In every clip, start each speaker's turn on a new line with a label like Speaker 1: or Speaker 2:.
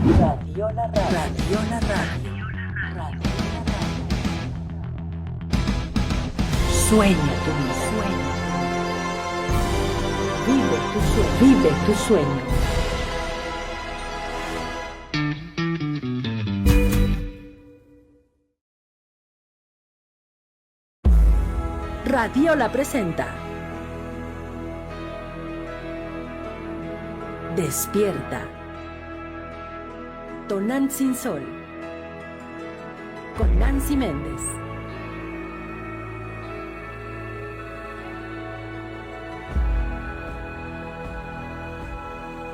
Speaker 1: Radiola Radio. Radiola Radio. Radiola Radio. Sueña tu sueño. Vive tu sueño. Vive tu sueño. Radiola presenta Despierta. Tonant sin sol. Con Nancy Méndez.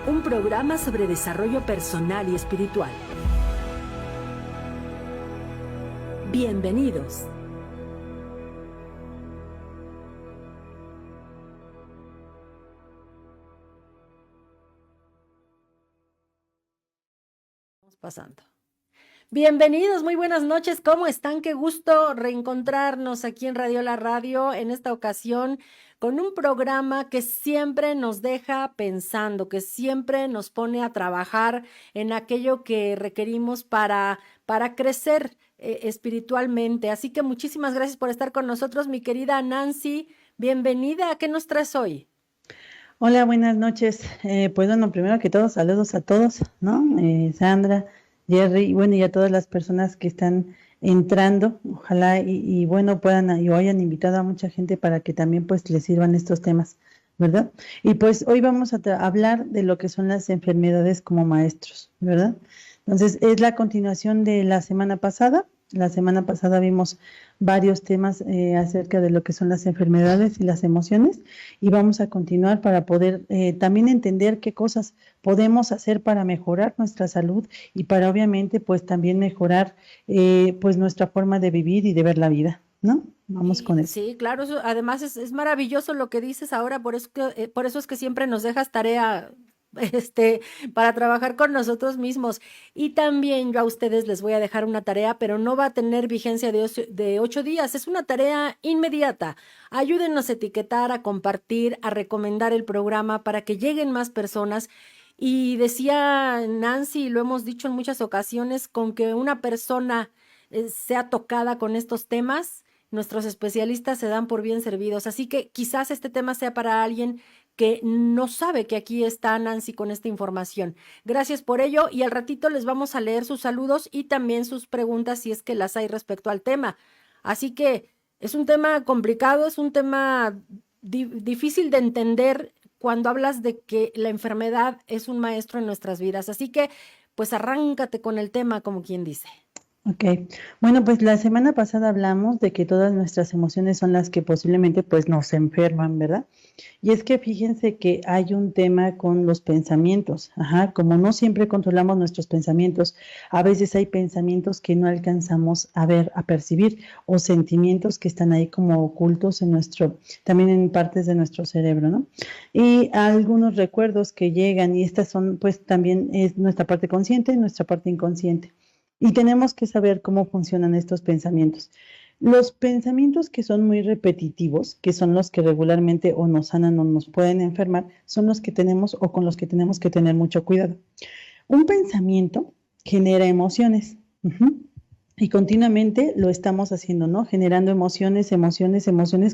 Speaker 1: Un programa sobre desarrollo personal y espiritual. Bienvenidos. Pasando. Bienvenidos, muy buenas noches, ¿cómo están? Qué gusto reencontrarnos aquí en Radiola Radio, en esta ocasión con un programa que siempre nos deja pensando, que siempre nos pone a trabajar en aquello que requerimos para crecer espiritualmente. Así que muchísimas gracias por estar con nosotros, mi querida Nancy. Bienvenida, ¿qué nos traes hoy?
Speaker 2: Hola, buenas noches. Pues bueno, primero que todo, saludos a todos, ¿no? Sandra, Jerry, y bueno, y a todas las personas que están entrando. Ojalá y bueno, puedan o hayan invitado a mucha gente para que también pues les sirvan estos temas, ¿verdad? Y pues hoy vamos a hablar de lo que son las enfermedades como maestros, ¿verdad? Entonces, es la continuación de la semana pasada. La semana pasada vimos varios temas acerca de lo que son las enfermedades y las emociones y vamos a continuar para poder también entender qué cosas podemos hacer para mejorar nuestra salud y para obviamente pues también mejorar pues nuestra forma de vivir y de ver la vida, ¿no? Vamos con eso.
Speaker 1: Sí, claro, además es maravilloso lo que dices ahora, por eso es que siempre nos dejas tarea para trabajar con nosotros mismos. Y también yo a ustedes les voy a dejar una tarea, pero no va a tener vigencia de 8 días, es una tarea inmediata. Ayúdennos a etiquetar, a compartir, a recomendar el programa para que lleguen más personas. Y decía Nancy, y lo hemos dicho en muchas ocasiones, con que una persona sea tocada con estos temas, nuestros especialistas se dan por bien servidos. Así que quizás este tema sea para alguien que no sabe que aquí está Nancy con esta información. Gracias por ello y al ratito les vamos a leer sus saludos y también sus preguntas si es que las hay respecto al tema. Así que es un tema complicado, es un tema difícil de entender cuando hablas de que la enfermedad es un maestro en nuestras vidas. Así que pues arráncate con el tema, como quien dice.
Speaker 2: Ok, bueno, pues la semana pasada hablamos de que todas nuestras emociones son las que posiblemente pues nos enferman, ¿verdad? Y es que fíjense que hay un tema con los pensamientos, como no siempre controlamos nuestros pensamientos, a veces hay pensamientos que no alcanzamos a ver, a percibir, o sentimientos que están ahí como ocultos en también en partes de nuestro cerebro, ¿no? Y algunos recuerdos que llegan, y estas son pues también es nuestra parte consciente y nuestra parte inconsciente. Y tenemos que saber cómo funcionan estos pensamientos. Los pensamientos que son muy repetitivos, que son los que regularmente o nos sanan o nos pueden enfermar, son los que tenemos o con los que tenemos que tener mucho cuidado. Un pensamiento genera emociones. Y continuamente lo estamos haciendo, ¿no? Generando emociones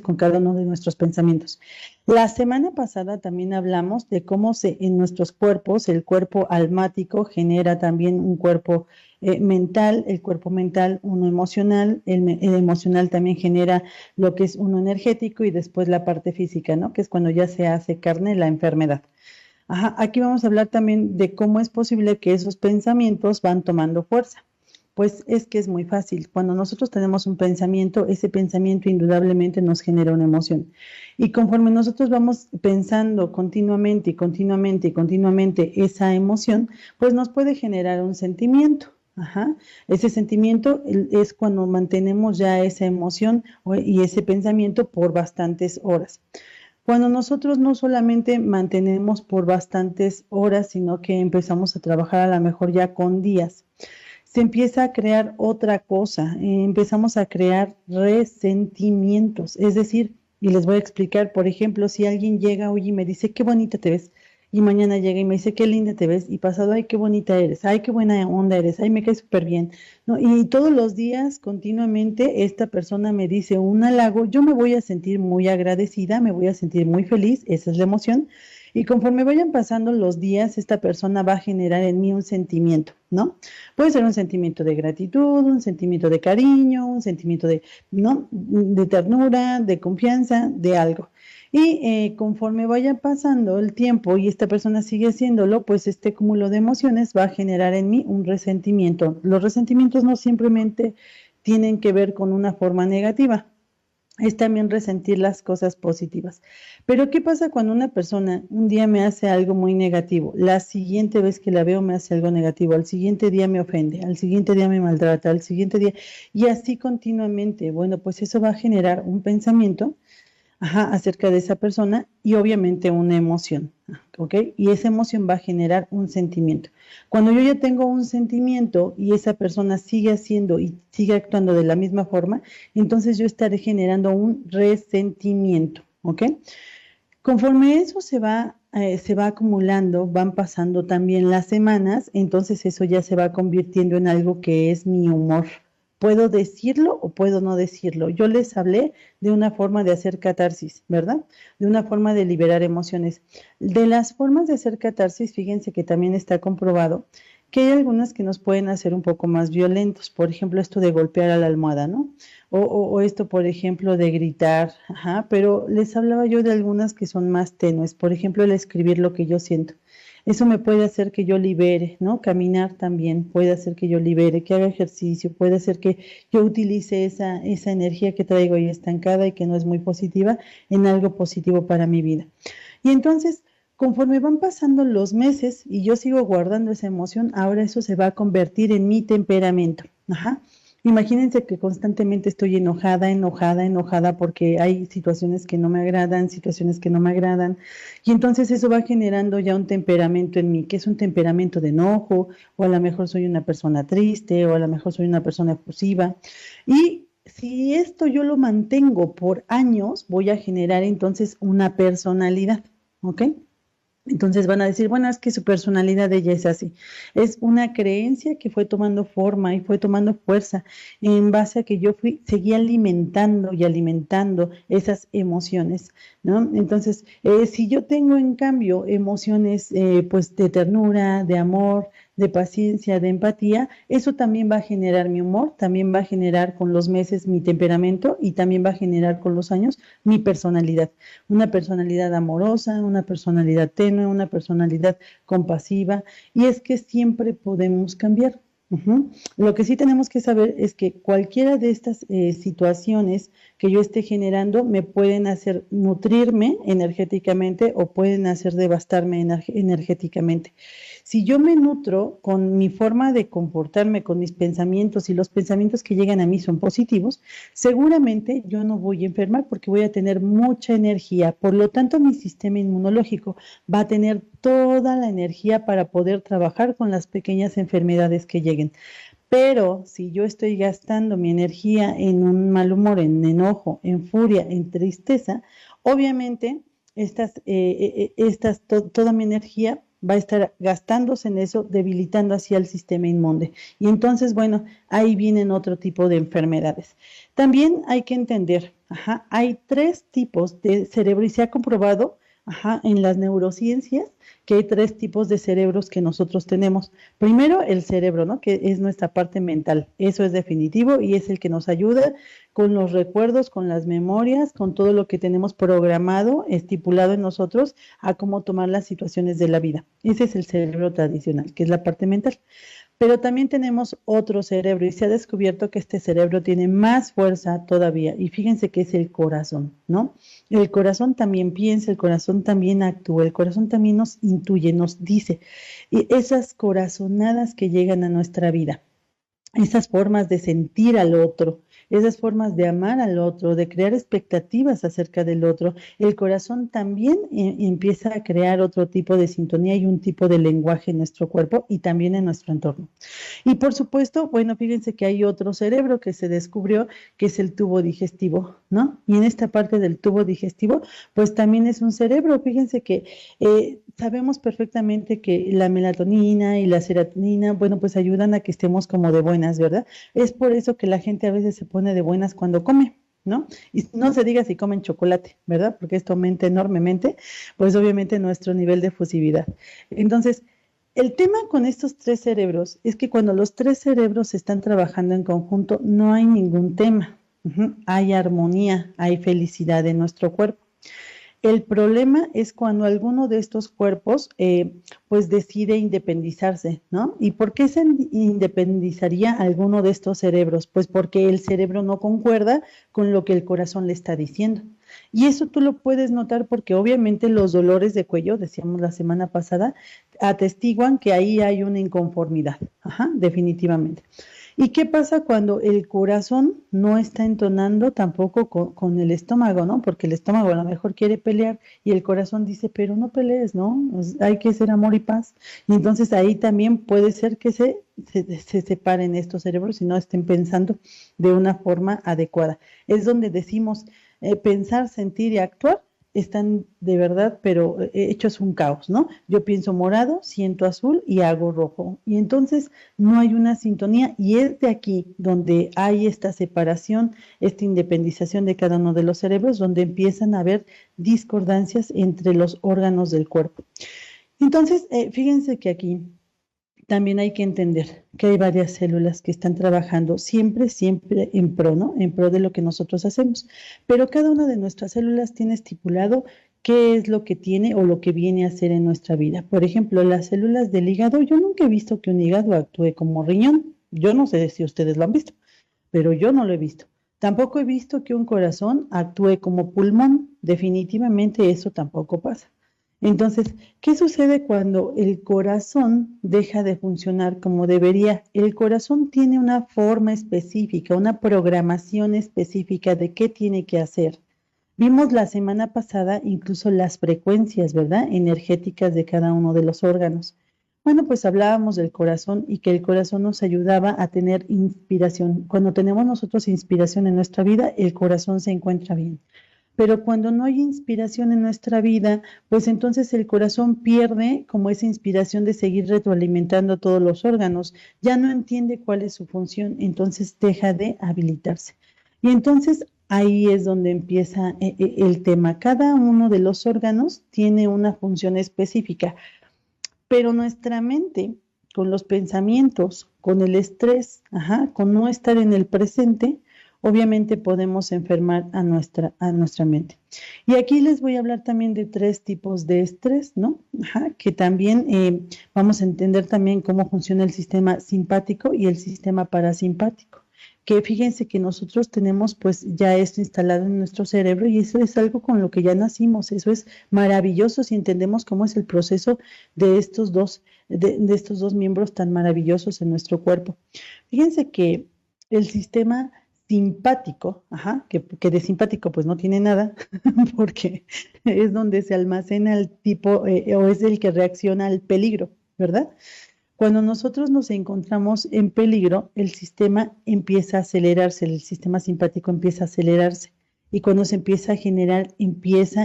Speaker 2: con cada uno de nuestros pensamientos. La semana pasada también hablamos de cómo en nuestros cuerpos, el cuerpo almático genera también un cuerpo mental, el cuerpo mental uno emocional, el emocional también genera lo que es uno energético y después la parte física, ¿no? Que es cuando ya se hace carne la enfermedad. Aquí vamos a hablar también de cómo es posible que esos pensamientos van tomando fuerza. Pues es que es muy fácil. Cuando nosotros tenemos un pensamiento, ese pensamiento indudablemente nos genera una emoción. Y conforme nosotros vamos pensando continuamente esa emoción, pues nos puede generar un sentimiento. Ese sentimiento es cuando mantenemos ya esa emoción y ese pensamiento por bastantes horas. Cuando nosotros no solamente mantenemos por bastantes horas, sino que empezamos a trabajar a lo mejor ya con días, se empieza a crear otra cosa, empezamos a crear resentimientos, es decir, y les voy a explicar, por ejemplo, si alguien llega hoy y me dice, qué bonita te ves, y mañana llega y me dice, qué linda te ves, y pasado, ay, qué bonita eres, ay, qué buena onda eres, ay, me caes súper bien, ¿no? Y todos los días, continuamente, esta persona me dice un halago, yo me voy a sentir muy agradecida, me voy a sentir muy feliz, esa es la emoción, y conforme vayan pasando los días, esta persona va a generar en mí un sentimiento, ¿no? Puede ser un sentimiento de gratitud, un sentimiento de cariño, un sentimiento de, ¿no? De ternura, de confianza, de algo. Y conforme vaya pasando el tiempo y esta persona sigue haciéndolo, pues este cúmulo de emociones va a generar en mí un resentimiento. Los resentimientos no simplemente tienen que ver con una forma negativa, es también resentir las cosas positivas. Pero ¿qué pasa cuando una persona un día me hace algo muy negativo? La siguiente vez que la veo me hace algo negativo, al siguiente día me ofende, al siguiente día me maltrata, al siguiente día, y así continuamente. Bueno, pues eso va a generar un pensamiento, acerca de esa persona y obviamente una emoción, ¿ok? Y esa emoción va a generar un sentimiento. Cuando yo ya tengo un sentimiento y esa persona sigue haciendo y sigue actuando de la misma forma, entonces yo estaré generando un resentimiento, ¿ok? Conforme eso se va acumulando, van pasando también las semanas, entonces eso ya se va convirtiendo en algo que es mi humor. Puedo decirlo o puedo no decirlo. Yo les hablé de una forma de hacer catarsis, ¿verdad? De una forma de liberar emociones. De las formas de hacer catarsis, fíjense que también está comprobado que hay algunas que nos pueden hacer un poco más violentos. Por ejemplo, esto de golpear a la almohada, ¿no? O esto, por ejemplo, de gritar, pero les hablaba yo de algunas que son más tenues. Por ejemplo, el escribir lo que yo siento. Eso me puede hacer que yo libere, ¿no? Caminar también puede hacer que yo libere, que haga ejercicio, puede hacer que yo utilice esa energía que traigo ahí estancada y que no es muy positiva en algo positivo para mi vida. Y entonces, conforme van pasando los meses y yo sigo guardando esa emoción, ahora eso se va a convertir en mi temperamento. Imagínense que constantemente estoy enojada, enojada, enojada porque hay situaciones que no me agradan, situaciones que no me agradan, y entonces eso va generando ya un temperamento en mí, que es un temperamento de enojo, o a lo mejor soy una persona triste, o a lo mejor soy una persona efusiva, y si esto yo lo mantengo por años, voy a generar entonces una personalidad, ¿ok? Entonces van a decir, bueno, es que su personalidad de ella es así. Es una creencia que fue tomando forma y fue tomando fuerza en base a que yo seguí alimentando y alimentando esas emociones, ¿no? Entonces, si yo tengo en cambio emociones pues de ternura, de amor, de paciencia, de empatía, eso también va a generar mi humor, también va a generar con los meses mi temperamento y también va a generar con los años mi personalidad. Una personalidad amorosa, una personalidad tenue, una personalidad compasiva, y es que siempre podemos cambiar. Lo que sí tenemos que saber es que cualquiera de estas situaciones que yo esté generando me pueden hacer nutrirme energéticamente o pueden hacer devastarme energéticamente. Si yo me nutro con mi forma de comportarme, con mis pensamientos y los pensamientos que llegan a mí son positivos, seguramente yo no voy a enfermar porque voy a tener mucha energía. Por lo tanto, mi sistema inmunológico va a tener toda la energía para poder trabajar con las pequeñas enfermedades que lleguen. Pero si yo estoy gastando mi energía en un mal humor, en enojo, en furia, en tristeza, obviamente toda mi energía va a estar gastándose en eso, debilitando así al sistema inmune. Y entonces, bueno, ahí vienen otro tipo de enfermedades. También hay que entender, hay 3 tipos de cerebro y se ha comprobado, en las neurociencias, que hay 3 tipos de cerebros que nosotros tenemos. Primero, el cerebro, ¿no? Que es nuestra parte mental. Eso es definitivo y es el que nos ayuda con los recuerdos, con las memorias, con todo lo que tenemos programado, estipulado en nosotros, a cómo tomar las situaciones de la vida. Ese es el cerebro tradicional, que es la parte mental. Pero también tenemos otro cerebro y se ha descubierto que este cerebro tiene más fuerza todavía. Y fíjense que es el corazón, ¿no? El corazón también piensa, el corazón también actúa, el corazón también nos intuye, nos dice. Y esas corazonadas que llegan a nuestra vida, esas formas de sentir al otro, esas formas de amar al otro, de crear expectativas acerca del otro, el corazón también empieza a crear otro tipo de sintonía y un tipo de lenguaje en nuestro cuerpo y también en nuestro entorno. Y por supuesto, bueno, fíjense que hay otro cerebro que se descubrió, que es el tubo digestivo, ¿no? Y en esta parte del tubo digestivo, pues también es un cerebro. Fíjense que sabemos perfectamente que la melatonina y la serotonina, bueno, pues ayudan a que estemos como de buenas, ¿verdad? Es por eso que la gente a veces se pone de buenas cuando come, ¿no? Y no se diga si comen chocolate, ¿verdad? Porque esto aumenta enormemente, pues obviamente nuestro nivel de efusividad. Entonces, el tema con estos tres cerebros es que cuando los tres cerebros están trabajando en conjunto, no hay ningún tema. Hay armonía, hay felicidad en nuestro cuerpo. El problema es cuando alguno de estos cuerpos pues decide independizarse, ¿no? ¿Y por qué se independizaría alguno de estos cerebros? Pues porque el cerebro no concuerda con lo que el corazón le está diciendo. Y eso tú lo puedes notar porque obviamente los dolores de cuello, decíamos la semana pasada, atestiguan que ahí hay una inconformidad, ajá, definitivamente. ¿Y qué pasa cuando el corazón no está entonando tampoco con el estómago, ¿no? Porque el estómago a lo mejor quiere pelear y el corazón dice, pero no pelees, ¿no? Pues hay que ser amor y paz. Y entonces ahí también puede ser que se separen estos cerebros y no estén pensando de una forma adecuada. Es donde decimos pensar, sentir y actuar están de verdad, pero hechos un caos, ¿no? Yo pienso morado, siento azul y hago rojo. Y entonces no hay una sintonía y es de aquí donde hay esta separación, esta independización de cada uno de los cerebros, donde empiezan a haber discordancias entre los órganos del cuerpo. Entonces, fíjense que aquí también hay que entender que hay varias células que están trabajando siempre, siempre en pro, ¿no? En pro de lo que nosotros hacemos. Pero cada una de nuestras células tiene estipulado qué es lo que tiene o lo que viene a hacer en nuestra vida. Por ejemplo, las células del hígado, yo nunca he visto que un hígado actúe como riñón. Yo no sé si ustedes lo han visto, pero yo no lo he visto. Tampoco he visto que un corazón actúe como pulmón. Definitivamente eso tampoco pasa. Entonces, ¿qué sucede cuando el corazón deja de funcionar como debería? El corazón tiene una forma específica, una programación específica de qué tiene que hacer. Vimos la semana pasada incluso las frecuencias, ¿verdad? Energéticas de cada uno de los órganos. Bueno, pues hablábamos del corazón y que el corazón nos ayudaba a tener inspiración. Cuando tenemos nosotros inspiración en nuestra vida, el corazón se encuentra bien. Pero cuando no hay inspiración en nuestra vida, pues entonces el corazón pierde como esa inspiración de seguir retroalimentando todos los órganos, ya no entiende cuál es su función, entonces deja de habilitarse. Y entonces ahí es donde empieza el tema. Cada uno de los órganos tiene una función específica, pero nuestra mente, con los pensamientos, con el estrés, con no estar en el presente, obviamente podemos enfermar a nuestra mente. Y aquí les voy a hablar también de tres tipos de estrés, ¿no? Que también vamos a entender también cómo funciona el sistema simpático y el sistema parasimpático. Que fíjense que nosotros tenemos pues ya esto instalado en nuestro cerebro y eso es algo con lo que ya nacimos. Eso es maravilloso si entendemos cómo es el proceso de estos dos miembros tan maravillosos en nuestro cuerpo. Fíjense que el sistema simpático, que de simpático pues no tiene nada, porque es donde se almacena el tipo, o es el que reacciona al peligro, ¿verdad? Cuando nosotros nos encontramos en peligro, el sistema empieza a acelerarse, el sistema simpático empieza a acelerarse, y cuando se empieza a generar, empieza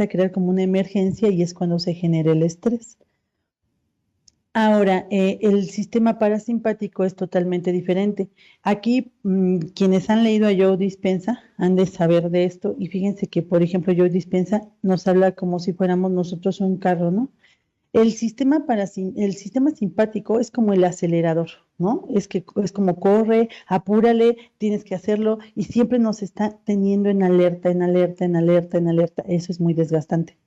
Speaker 2: a crear como una emergencia y es cuando se genera el estrés. Ahora, el sistema parasimpático es totalmente diferente. Aquí, quienes han leído a Joe Dispenza han de saber de esto y fíjense que, por ejemplo, Joe Dispenza nos habla como si fuéramos nosotros un carro, ¿no? El sistema simpático es como el acelerador, ¿no? Es como corre, apúrale, tienes que hacerlo y siempre nos está teniendo en alerta, en alerta, en alerta, en alerta. Eso es muy desgastante,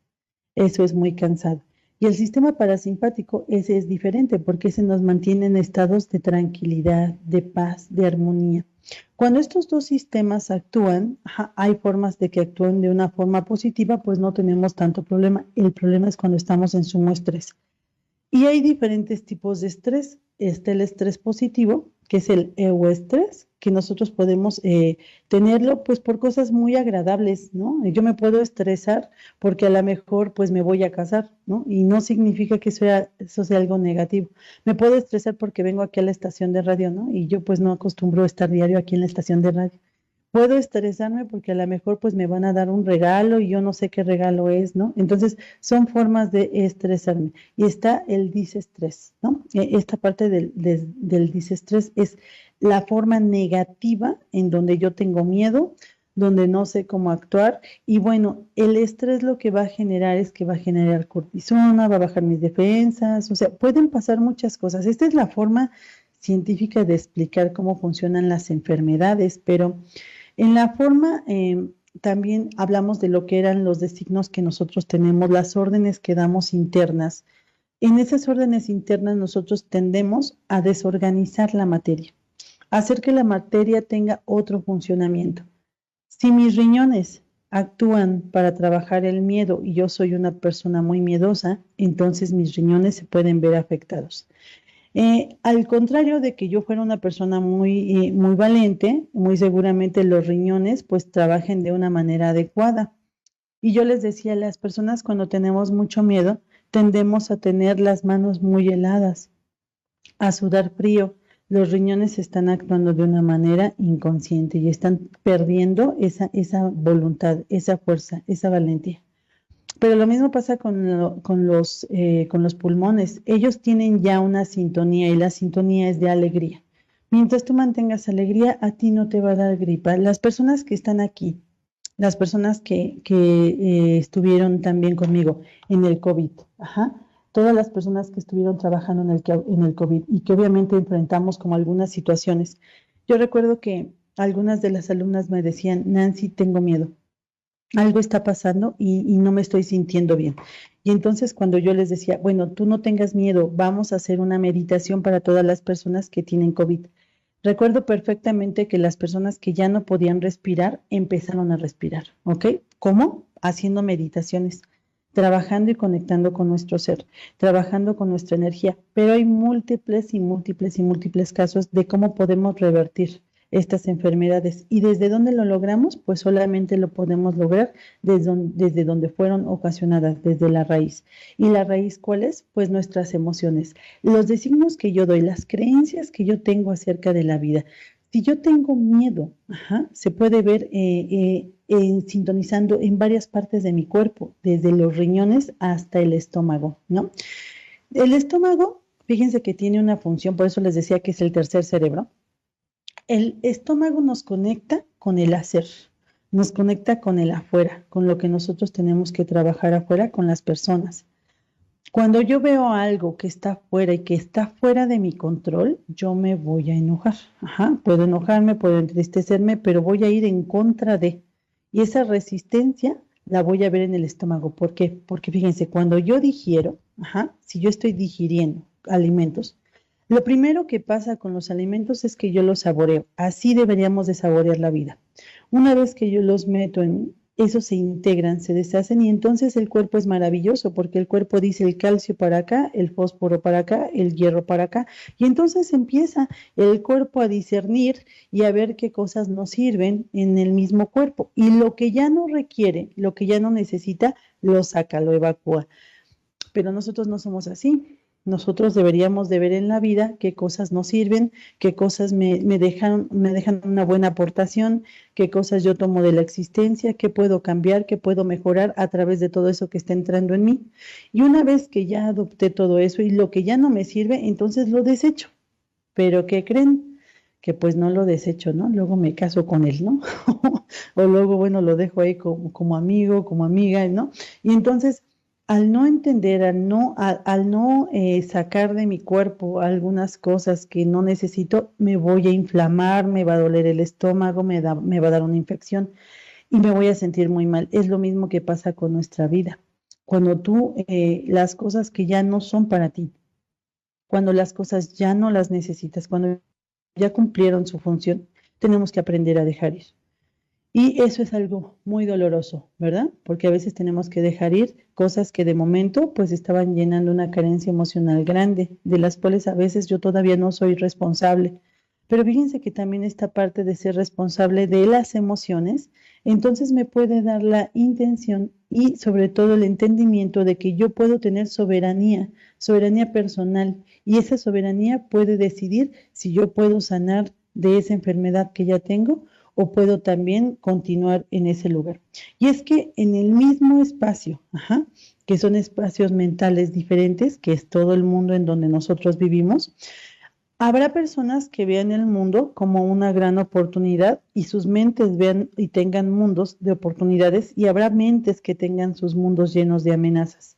Speaker 2: eso es muy cansado. Y el sistema parasimpático, ese es diferente porque ese nos mantiene en estados de tranquilidad, de paz, de armonía. Cuando estos dos sistemas actúan, hay formas de que actúen de una forma positiva, pues no tenemos tanto problema. El problema es cuando estamos en sumo estrés. Y hay diferentes tipos de estrés. Está el estrés positivo, que es el euestrés, que nosotros podemos tenerlo pues por cosas muy agradables, ¿no? Yo me puedo estresar porque a lo mejor pues me voy a casar, ¿no? Y no significa que eso sea algo negativo. Me puedo estresar porque vengo aquí a la estación de radio, ¿no? Y yo pues no acostumbro a estar diario aquí en la estación de radio. Puedo estresarme porque a lo mejor pues me van a dar un regalo y yo no sé qué regalo es, ¿no? Entonces son formas de estresarme. Y está el disestrés, ¿no? Esta parte del disestrés es la forma negativa en donde yo tengo miedo, donde no sé cómo actuar. Y bueno, el estrés lo que va a generar es que va a generar cortisona, va a bajar mis defensas, o sea, pueden pasar muchas cosas. Esta es la forma científica de explicar cómo funcionan las enfermedades, pero en la forma también hablamos de lo que eran los designios que nosotros tenemos, las órdenes que damos internas. En esas órdenes internas nosotros tendemos a desorganizar la materia, a hacer que la materia tenga otro funcionamiento. Si mis riñones actúan para trabajar el miedo y yo soy una persona muy miedosa, entonces mis riñones se pueden ver afectados. Al contrario de que yo fuera una persona muy valiente, muy seguramente los riñones pues trabajen de una manera adecuada. Y yo les decía, las personas cuando tenemos mucho miedo, tendemos a tener las manos muy heladas, a sudar frío. Los riñones están actuando de una manera inconsciente y están perdiendo esa voluntad, esa fuerza, esa valentía. Pero lo mismo pasa con los pulmones. Ellos tienen ya una sintonía y la sintonía es de alegría. Mientras tú mantengas alegría, a ti no te va a dar gripa. Las personas que están aquí, las personas que estuvieron también conmigo en el COVID, ajá, todas las personas que estuvieron trabajando en el COVID y que obviamente enfrentamos como algunas situaciones. Yo recuerdo que algunas de las alumnas me decían, Nancy, tengo miedo, algo está pasando y no me estoy sintiendo bien. Y entonces cuando yo les decía, bueno, tú no tengas miedo, vamos a hacer una meditación para todas las personas que tienen COVID. Recuerdo perfectamente que las personas que ya no podían respirar empezaron a respirar, ¿ok? ¿Cómo? Haciendo meditaciones, trabajando y conectando con nuestro ser, trabajando con nuestra energía. Pero hay múltiples y múltiples y múltiples casos de cómo podemos revertir estas enfermedades. ¿Y desde dónde lo logramos? Pues solamente lo podemos lograr desde donde fueron ocasionadas, desde la raíz. ¿Y la raíz cuál es? Pues nuestras emociones. Los designios que yo doy, las creencias que yo tengo acerca de la vida. Si yo tengo miedo, ajá, se puede ver sintonizando en varias partes de mi cuerpo, desde los riñones hasta el estómago, ¿no? El estómago, fíjense que tiene una función, por eso les decía que es el tercer cerebro. El estómago nos conecta con el hacer, nos conecta con el afuera, con lo que nosotros tenemos que trabajar afuera con las personas. Cuando yo veo algo que está afuera y que está fuera de mi control, yo me voy a enojar. Ajá, puedo enojarme, puedo entristecerme, pero voy a ir en contra de. Y esa resistencia la voy a ver en el estómago. ¿Por qué? Porque fíjense, cuando yo digiero, ajá, si yo estoy digiriendo alimentos, lo primero que pasa con los alimentos es que yo los saboreo. Así deberíamos de saborear la vida. Una vez que yo los meto en, esos se integran, se deshacen y entonces el cuerpo es maravilloso porque el cuerpo dice el calcio para acá, el fósforo para acá, el hierro para acá y entonces empieza el cuerpo a discernir y a ver qué cosas nos sirven en el mismo cuerpo y lo que ya no requiere, lo que ya no necesita, lo saca, lo evacúa. Pero nosotros no somos así. Nosotros deberíamos de ver en la vida qué cosas nos sirven, qué cosas me dejan una buena aportación, qué cosas yo tomo de la existencia, qué puedo cambiar, qué puedo mejorar a través de todo eso que está entrando en mí. Y una vez que ya adopté todo eso y lo que ya no me sirve, entonces lo desecho. Pero ¿qué creen? Que pues no lo desecho, ¿no? Luego me caso con él, ¿no? O luego, bueno, lo dejo ahí como amigo, como amiga, ¿no? Y entonces al no entender, al no sacar de mi cuerpo algunas cosas que no necesito, me voy a inflamar, me va a doler el estómago, me va a dar una infección y me voy a sentir muy mal. Es lo mismo que pasa con nuestra vida. Cuando tú, las cosas que ya no son para ti, cuando las cosas ya no las necesitas, cuando ya cumplieron su función, tenemos que aprender a dejar ir. Y eso es algo muy doloroso, ¿verdad? Porque a veces tenemos que dejar ir cosas que de momento pues estaban llenando una carencia emocional grande, de las cuales a veces yo todavía no soy responsable. Pero fíjense que también esta parte de ser responsable de las emociones, entonces me puede dar la intención y sobre todo el entendimiento de que yo puedo tener soberanía, soberanía personal, y esa soberanía puede decidir si yo puedo sanar de esa enfermedad que ya tengo o puedo también continuar en ese lugar. Y es que en el mismo espacio, que son espacios mentales diferentes, que es todo el mundo en donde nosotros vivimos, habrá personas que vean el mundo como una gran oportunidad y sus mentes vean y tengan mundos de oportunidades, y habrá mentes que tengan sus mundos llenos de amenazas.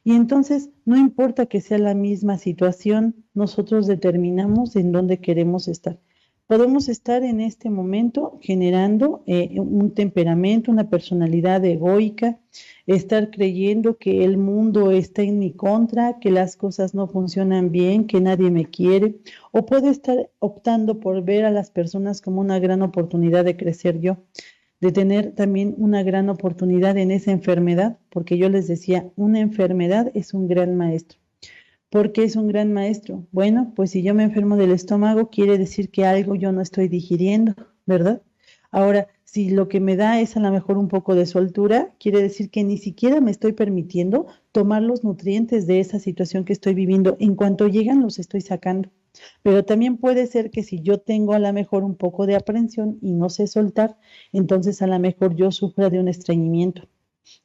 Speaker 2: Y entonces, no importa que sea la misma situación, nosotros determinamos en dónde queremos estar. Podemos estar en este momento generando un temperamento, una personalidad egoica, estar creyendo que el mundo está en mi contra, que las cosas no funcionan bien, que nadie me quiere, o puedo estar optando por ver a las personas como una gran oportunidad de crecer yo, de tener también una gran oportunidad en esa enfermedad, porque yo les decía, una enfermedad es un gran maestro. ¿Por qué es un gran maestro? Bueno, pues si yo me enfermo del estómago, quiere decir que algo yo no estoy digiriendo, ¿verdad? Ahora, si lo que me da es a lo mejor un poco de soltura, quiere decir que ni siquiera me estoy permitiendo tomar los nutrientes de esa situación que estoy viviendo. En cuanto llegan, los estoy sacando. Pero también puede ser que si yo tengo a lo mejor un poco de aprensión y no sé soltar, entonces a lo mejor yo sufra de un estreñimiento.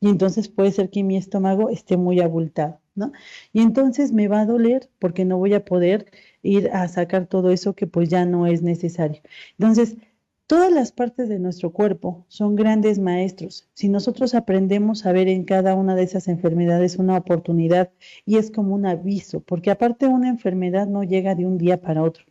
Speaker 2: Y entonces puede ser que mi estómago esté muy abultado, ¿no? Y entonces me va a doler porque no voy a poder ir a sacar todo eso que pues ya no es necesario. Entonces, todas las partes de nuestro cuerpo son grandes maestros. Si nosotros aprendemos a ver en cada una de esas enfermedades una oportunidad, y es como un aviso, porque aparte una enfermedad no llega de un día para otro.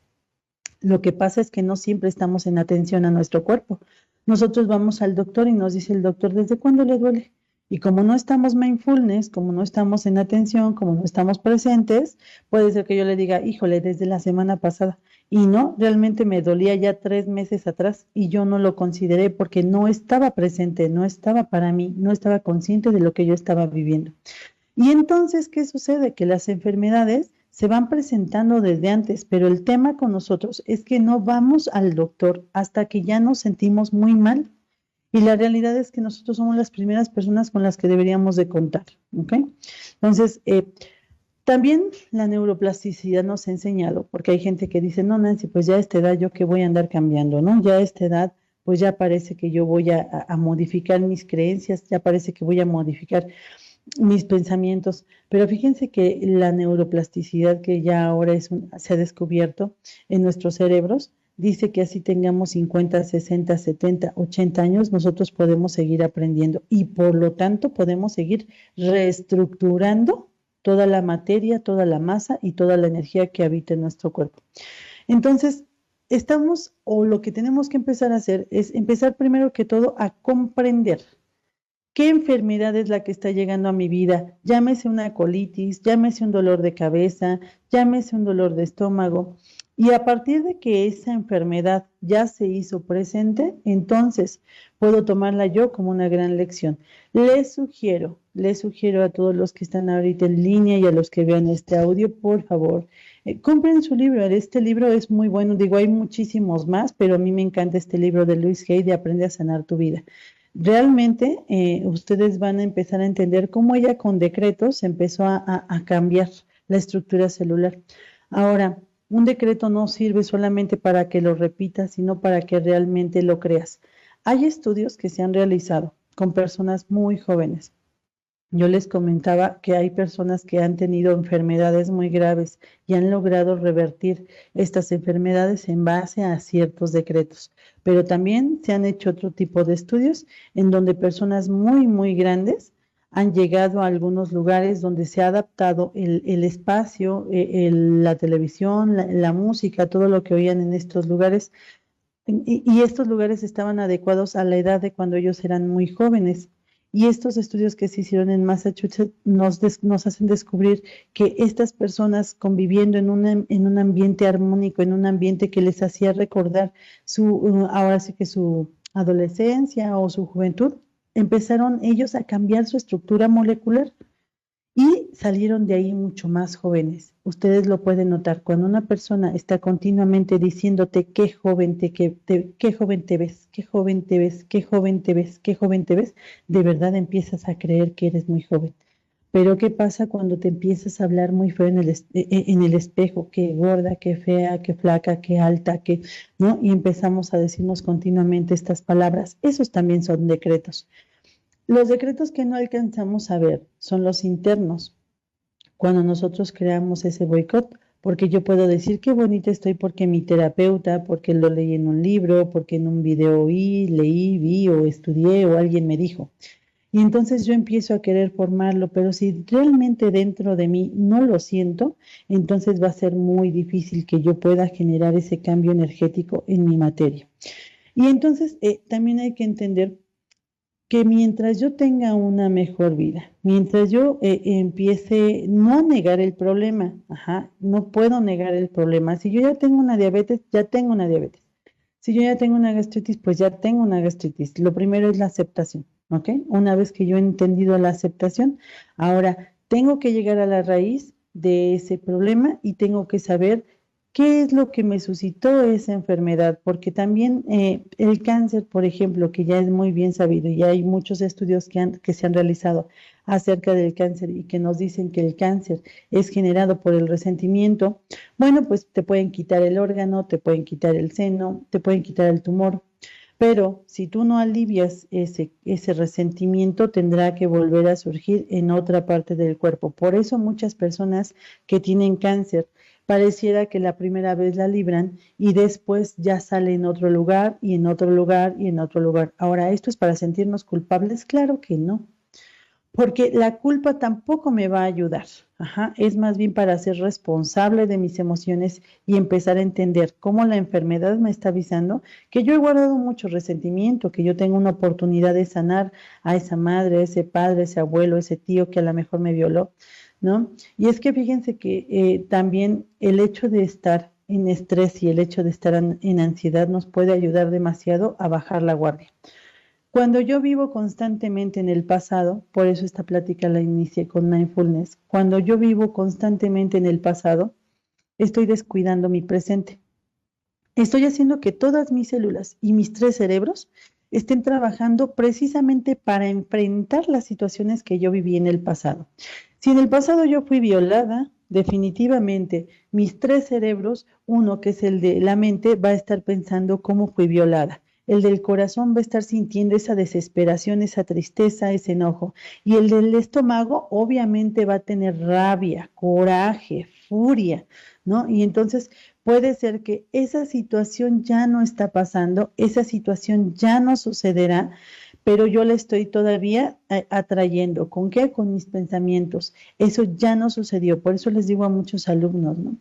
Speaker 2: Lo que pasa es que no siempre estamos en atención a nuestro cuerpo. Nosotros vamos al doctor y nos dice el doctor, ¿desde cuándo le duele? Y como no estamos mindfulness, como no estamos en atención, como no estamos presentes, puede ser que yo le diga, híjole, desde la semana pasada. Y no, realmente me dolía ya 3 meses atrás y yo no lo consideré porque no estaba presente, no estaba para mí, no estaba consciente de lo que yo estaba viviendo. Y entonces, ¿qué sucede? Que las enfermedades se van presentando desde antes, pero el tema con nosotros es que no vamos al doctor hasta que ya nos sentimos muy mal. Y la realidad es que nosotros somos las primeras personas con las que deberíamos de contar, ¿ok? Entonces, también la neuroplasticidad nos ha enseñado, porque hay gente que dice, no, Nancy, pues ya a esta edad yo que voy a andar cambiando, ¿no? Ya a esta edad, pues ya parece que yo voy a modificar mis creencias, ya parece que voy a modificar mis pensamientos, pero fíjense que la neuroplasticidad que ya ahora se ha descubierto en nuestros cerebros, dice que así tengamos 50, 60, 70, 80 años, nosotros podemos seguir aprendiendo y por lo tanto podemos seguir reestructurando toda la materia, toda la masa y toda la energía que habita en nuestro cuerpo. Entonces, lo que tenemos que empezar a hacer es empezar primero que todo a comprender ¿qué enfermedad es la que está llegando a mi vida? Llámese una colitis, llámese un dolor de cabeza, llámese un dolor de estómago. Y a partir de que esa enfermedad ya se hizo presente, entonces puedo tomarla yo como una gran lección. Les sugiero a todos los que están ahorita en línea y a los que vean este audio, por favor, compren su libro. Este libro es muy bueno. Digo, hay muchísimos más, pero a mí me encanta este libro de Louise Hay de Aprende a sanar tu vida. Realmente ustedes van a empezar a entender cómo ella con decretos empezó a cambiar la estructura celular. Ahora, un decreto no sirve solamente para que lo repitas, sino para que realmente lo creas. Hay estudios que se han realizado con personas muy jóvenes. Yo les comentaba que hay personas que han tenido enfermedades muy graves y han logrado revertir estas enfermedades en base a ciertos decretos. Pero también se han hecho otro tipo de estudios en donde personas muy, muy grandes han llegado a algunos lugares donde se ha adaptado el espacio, la televisión, la música, todo lo que oían en estos lugares. Y estos lugares estaban adecuados a la edad de cuando ellos eran muy jóvenes. Y estos estudios que se hicieron en Massachusetts nos hacen descubrir que estas personas conviviendo en un ambiente armónico, en un ambiente que les hacía recordar ahora sí que su adolescencia o su juventud, empezaron ellos a cambiar su estructura molecular y salieron de ahí mucho más jóvenes. Ustedes lo pueden notar, cuando una persona está continuamente diciéndote qué joven qué joven te ves, qué joven te ves, qué joven te ves, qué joven te ves, de verdad empiezas a creer que eres muy joven. Pero ¿qué pasa cuando te empiezas a hablar muy feo en el espejo? Qué gorda, qué fea, qué flaca, qué alta, qué, ¿no? Y empezamos a decirnos continuamente estas palabras. Esos también son decretos. Los decretos que no alcanzamos a ver son los internos, cuando nosotros creamos ese boicot, porque yo puedo decir qué bonita estoy porque mi terapeuta, porque lo leí en un libro, porque en un video oí, leí, vi o estudié o alguien me dijo. Y entonces yo empiezo a querer formarlo, pero si realmente dentro de mí no lo siento, entonces va a ser muy difícil que yo pueda generar ese cambio energético en mi materia. Y entonces también hay que entender que mientras yo tenga una mejor vida, mientras yo empiece no a negar el problema, ajá, no puedo negar el problema. Si yo ya tengo una diabetes, ya tengo una diabetes. Si yo ya tengo una gastritis, pues ya tengo una gastritis. Lo primero es la aceptación, ¿ok? Una vez que yo he entendido la aceptación, ahora tengo que llegar a la raíz de ese problema y tengo que saber qué es lo que me suscitó esa enfermedad, porque también el cáncer, por ejemplo, que ya es muy bien sabido y hay muchos estudios que se han realizado acerca del cáncer y que nos dicen que el cáncer es generado por el resentimiento. Bueno, pues te pueden quitar el órgano, te pueden quitar el seno, te pueden quitar el tumor, pero si tú no alivias ese resentimiento, tendrá que volver a surgir en otra parte del cuerpo. Por eso muchas personas que tienen cáncer, pareciera que la primera vez la libran y después ya sale en otro lugar y en otro lugar y en otro lugar. Ahora, ¿esto es para sentirnos culpables? Claro que no, porque la culpa tampoco me va a ayudar. Ajá, es más bien para ser responsable de mis emociones y empezar a entender cómo la enfermedad me está avisando que yo he guardado mucho resentimiento, que yo tengo una oportunidad de sanar a esa madre, a ese padre, a ese abuelo, a ese tío que a lo mejor me violó, ¿no? Y es que fíjense que también el hecho de estar en estrés y el hecho de estar en ansiedad nos puede ayudar demasiado a bajar la guardia. Cuando yo vivo constantemente en el pasado, por eso esta plática la inicié con mindfulness, cuando yo vivo constantemente en el pasado, estoy descuidando mi presente. Estoy haciendo que todas mis células y mis tres cerebros estén trabajando precisamente para enfrentar las situaciones que yo viví en el pasado. Si en el pasado yo fui violada, definitivamente mis tres cerebros, uno que es el de la mente, va a estar pensando cómo fui violada. El del corazón va a estar sintiendo esa desesperación, esa tristeza, ese enojo. Y el del estómago obviamente va a tener rabia, coraje, furia, ¿no? Y entonces puede ser que esa situación ya no está pasando, esa situación ya no sucederá, pero yo la estoy todavía atrayendo. ¿Con qué? Con mis pensamientos. Eso ya no sucedió. Por eso les digo a muchos alumnos, ¿no?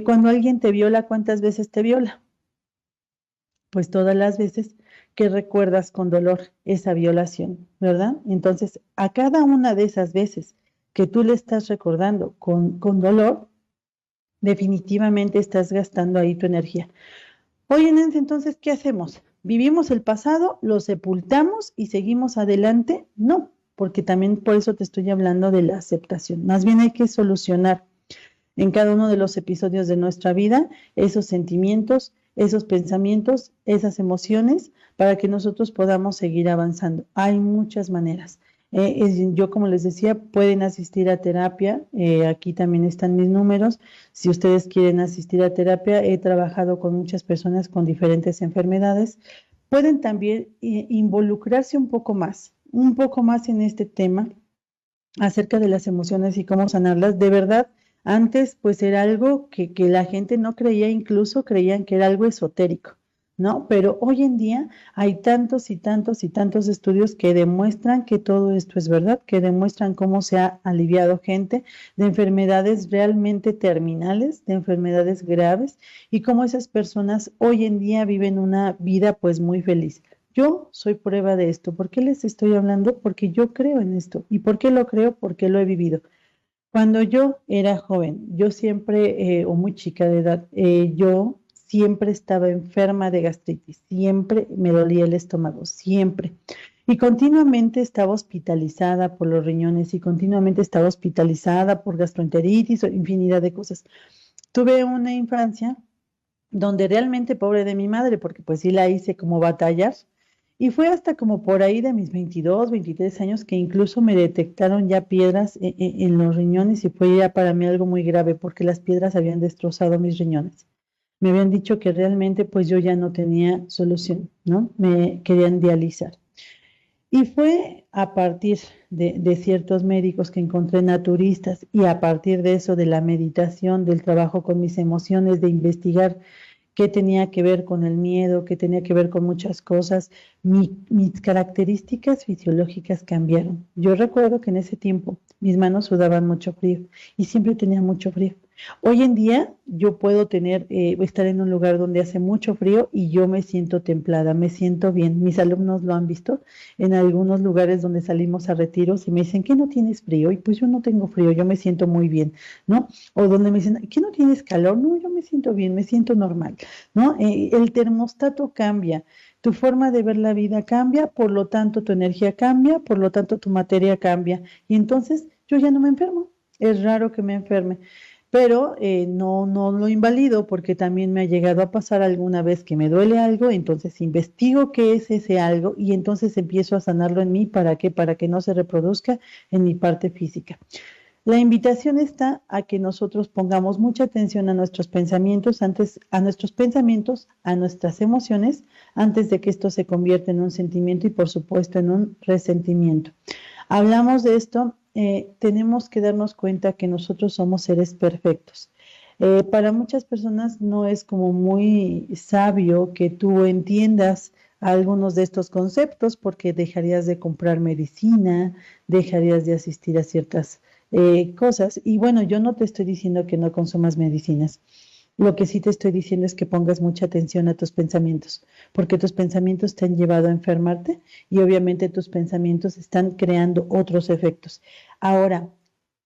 Speaker 2: Cuando alguien te viola, ¿cuántas veces te viola? Pues todas las veces que recuerdas con dolor esa violación, ¿verdad? Entonces, a cada una de esas veces que tú le estás recordando con dolor, definitivamente estás gastando ahí tu energía. Oye, Nancy, entonces, ¿qué hacemos? ¿Vivimos el pasado, lo sepultamos y seguimos adelante? No, porque también por eso te estoy hablando de la aceptación. Más bien hay que solucionar en cada uno de los episodios de nuestra vida esos sentimientos, esos pensamientos, esas emociones, para que nosotros podamos seguir avanzando. Hay muchas maneras. Yo, como les decía, pueden asistir a terapia. Aquí también están mis números. Si ustedes quieren asistir a terapia, he trabajado con muchas personas con diferentes enfermedades. Pueden también involucrarse un poco más en este tema acerca de las emociones y cómo sanarlas. De verdad, antes pues era algo que la gente no creía, incluso creían que era algo esotérico, ¿no? Pero hoy en día hay tantos y tantos y tantos estudios que demuestran que todo esto es verdad, que demuestran cómo se ha aliviado gente de enfermedades realmente terminales, de enfermedades graves, y cómo esas personas hoy en día viven una vida pues muy feliz. Yo soy prueba de esto. ¿Por qué les estoy hablando? Porque yo creo en esto. ¿Y por qué lo creo? Porque lo he vivido. Cuando yo era joven, yo siempre, o muy chica de edad, yo siempre estaba enferma de gastritis, siempre me dolía el estómago, siempre. Y continuamente estaba hospitalizada por los riñones y continuamente estaba hospitalizada por gastroenteritis o infinidad de cosas. Tuve una infancia donde realmente pobre de mi madre, porque pues sí la hice como batallar, Y fue hasta como por ahí de mis 22, 23 años que incluso me detectaron ya piedras en los riñones y fue ya para mí algo muy grave porque las piedras habían destrozado mis riñones. Me habían dicho que realmente pues yo ya no tenía solución, ¿no? Me querían dializar. Y fue a partir de ciertos médicos que encontré naturistas y a partir de eso, de la meditación, del trabajo con mis emociones, de investigar qué tenía que ver con el miedo, qué tenía que ver con muchas cosas, mis características fisiológicas cambiaron. Yo recuerdo que en ese tiempo mis manos sudaban mucho frío y siempre tenía mucho frío. Hoy en día yo puedo estar en un lugar donde hace mucho frío y yo me siento templada, me siento bien. Mis alumnos lo han visto en algunos lugares donde salimos a retiros y me dicen que no tienes frío y pues yo no tengo frío, yo me siento muy bien, ¿no? O donde me dicen que no tienes calor, no, yo me siento bien, me siento normal, ¿no? El termostato cambia, tu forma de ver la vida cambia, por lo tanto tu energía cambia, por lo tanto tu materia cambia y entonces yo ya no me enfermo. Es raro que me enferme, pero no lo invalido porque también me ha llegado a pasar alguna vez que me duele algo, entonces investigo qué es ese algo y entonces empiezo a sanarlo en mí. ¿Para qué? Para que no se reproduzca en mi parte física. La invitación está a que nosotros pongamos mucha atención a nuestros pensamientos, a nuestras emociones, antes de que esto se convierta en un sentimiento y por supuesto en un resentimiento. Hablamos de esto, tenemos que darnos cuenta que nosotros somos seres perfectos. Para muchas personas no es como muy sabio que tú entiendas algunos de estos conceptos porque dejarías de comprar medicina, dejarías de asistir a ciertas cosas. Y bueno, yo no te estoy diciendo que no consumas medicinas. Lo que sí te estoy diciendo es que pongas mucha atención a tus pensamientos, porque tus pensamientos te han llevado a enfermarte y obviamente tus pensamientos están creando otros efectos. Ahora,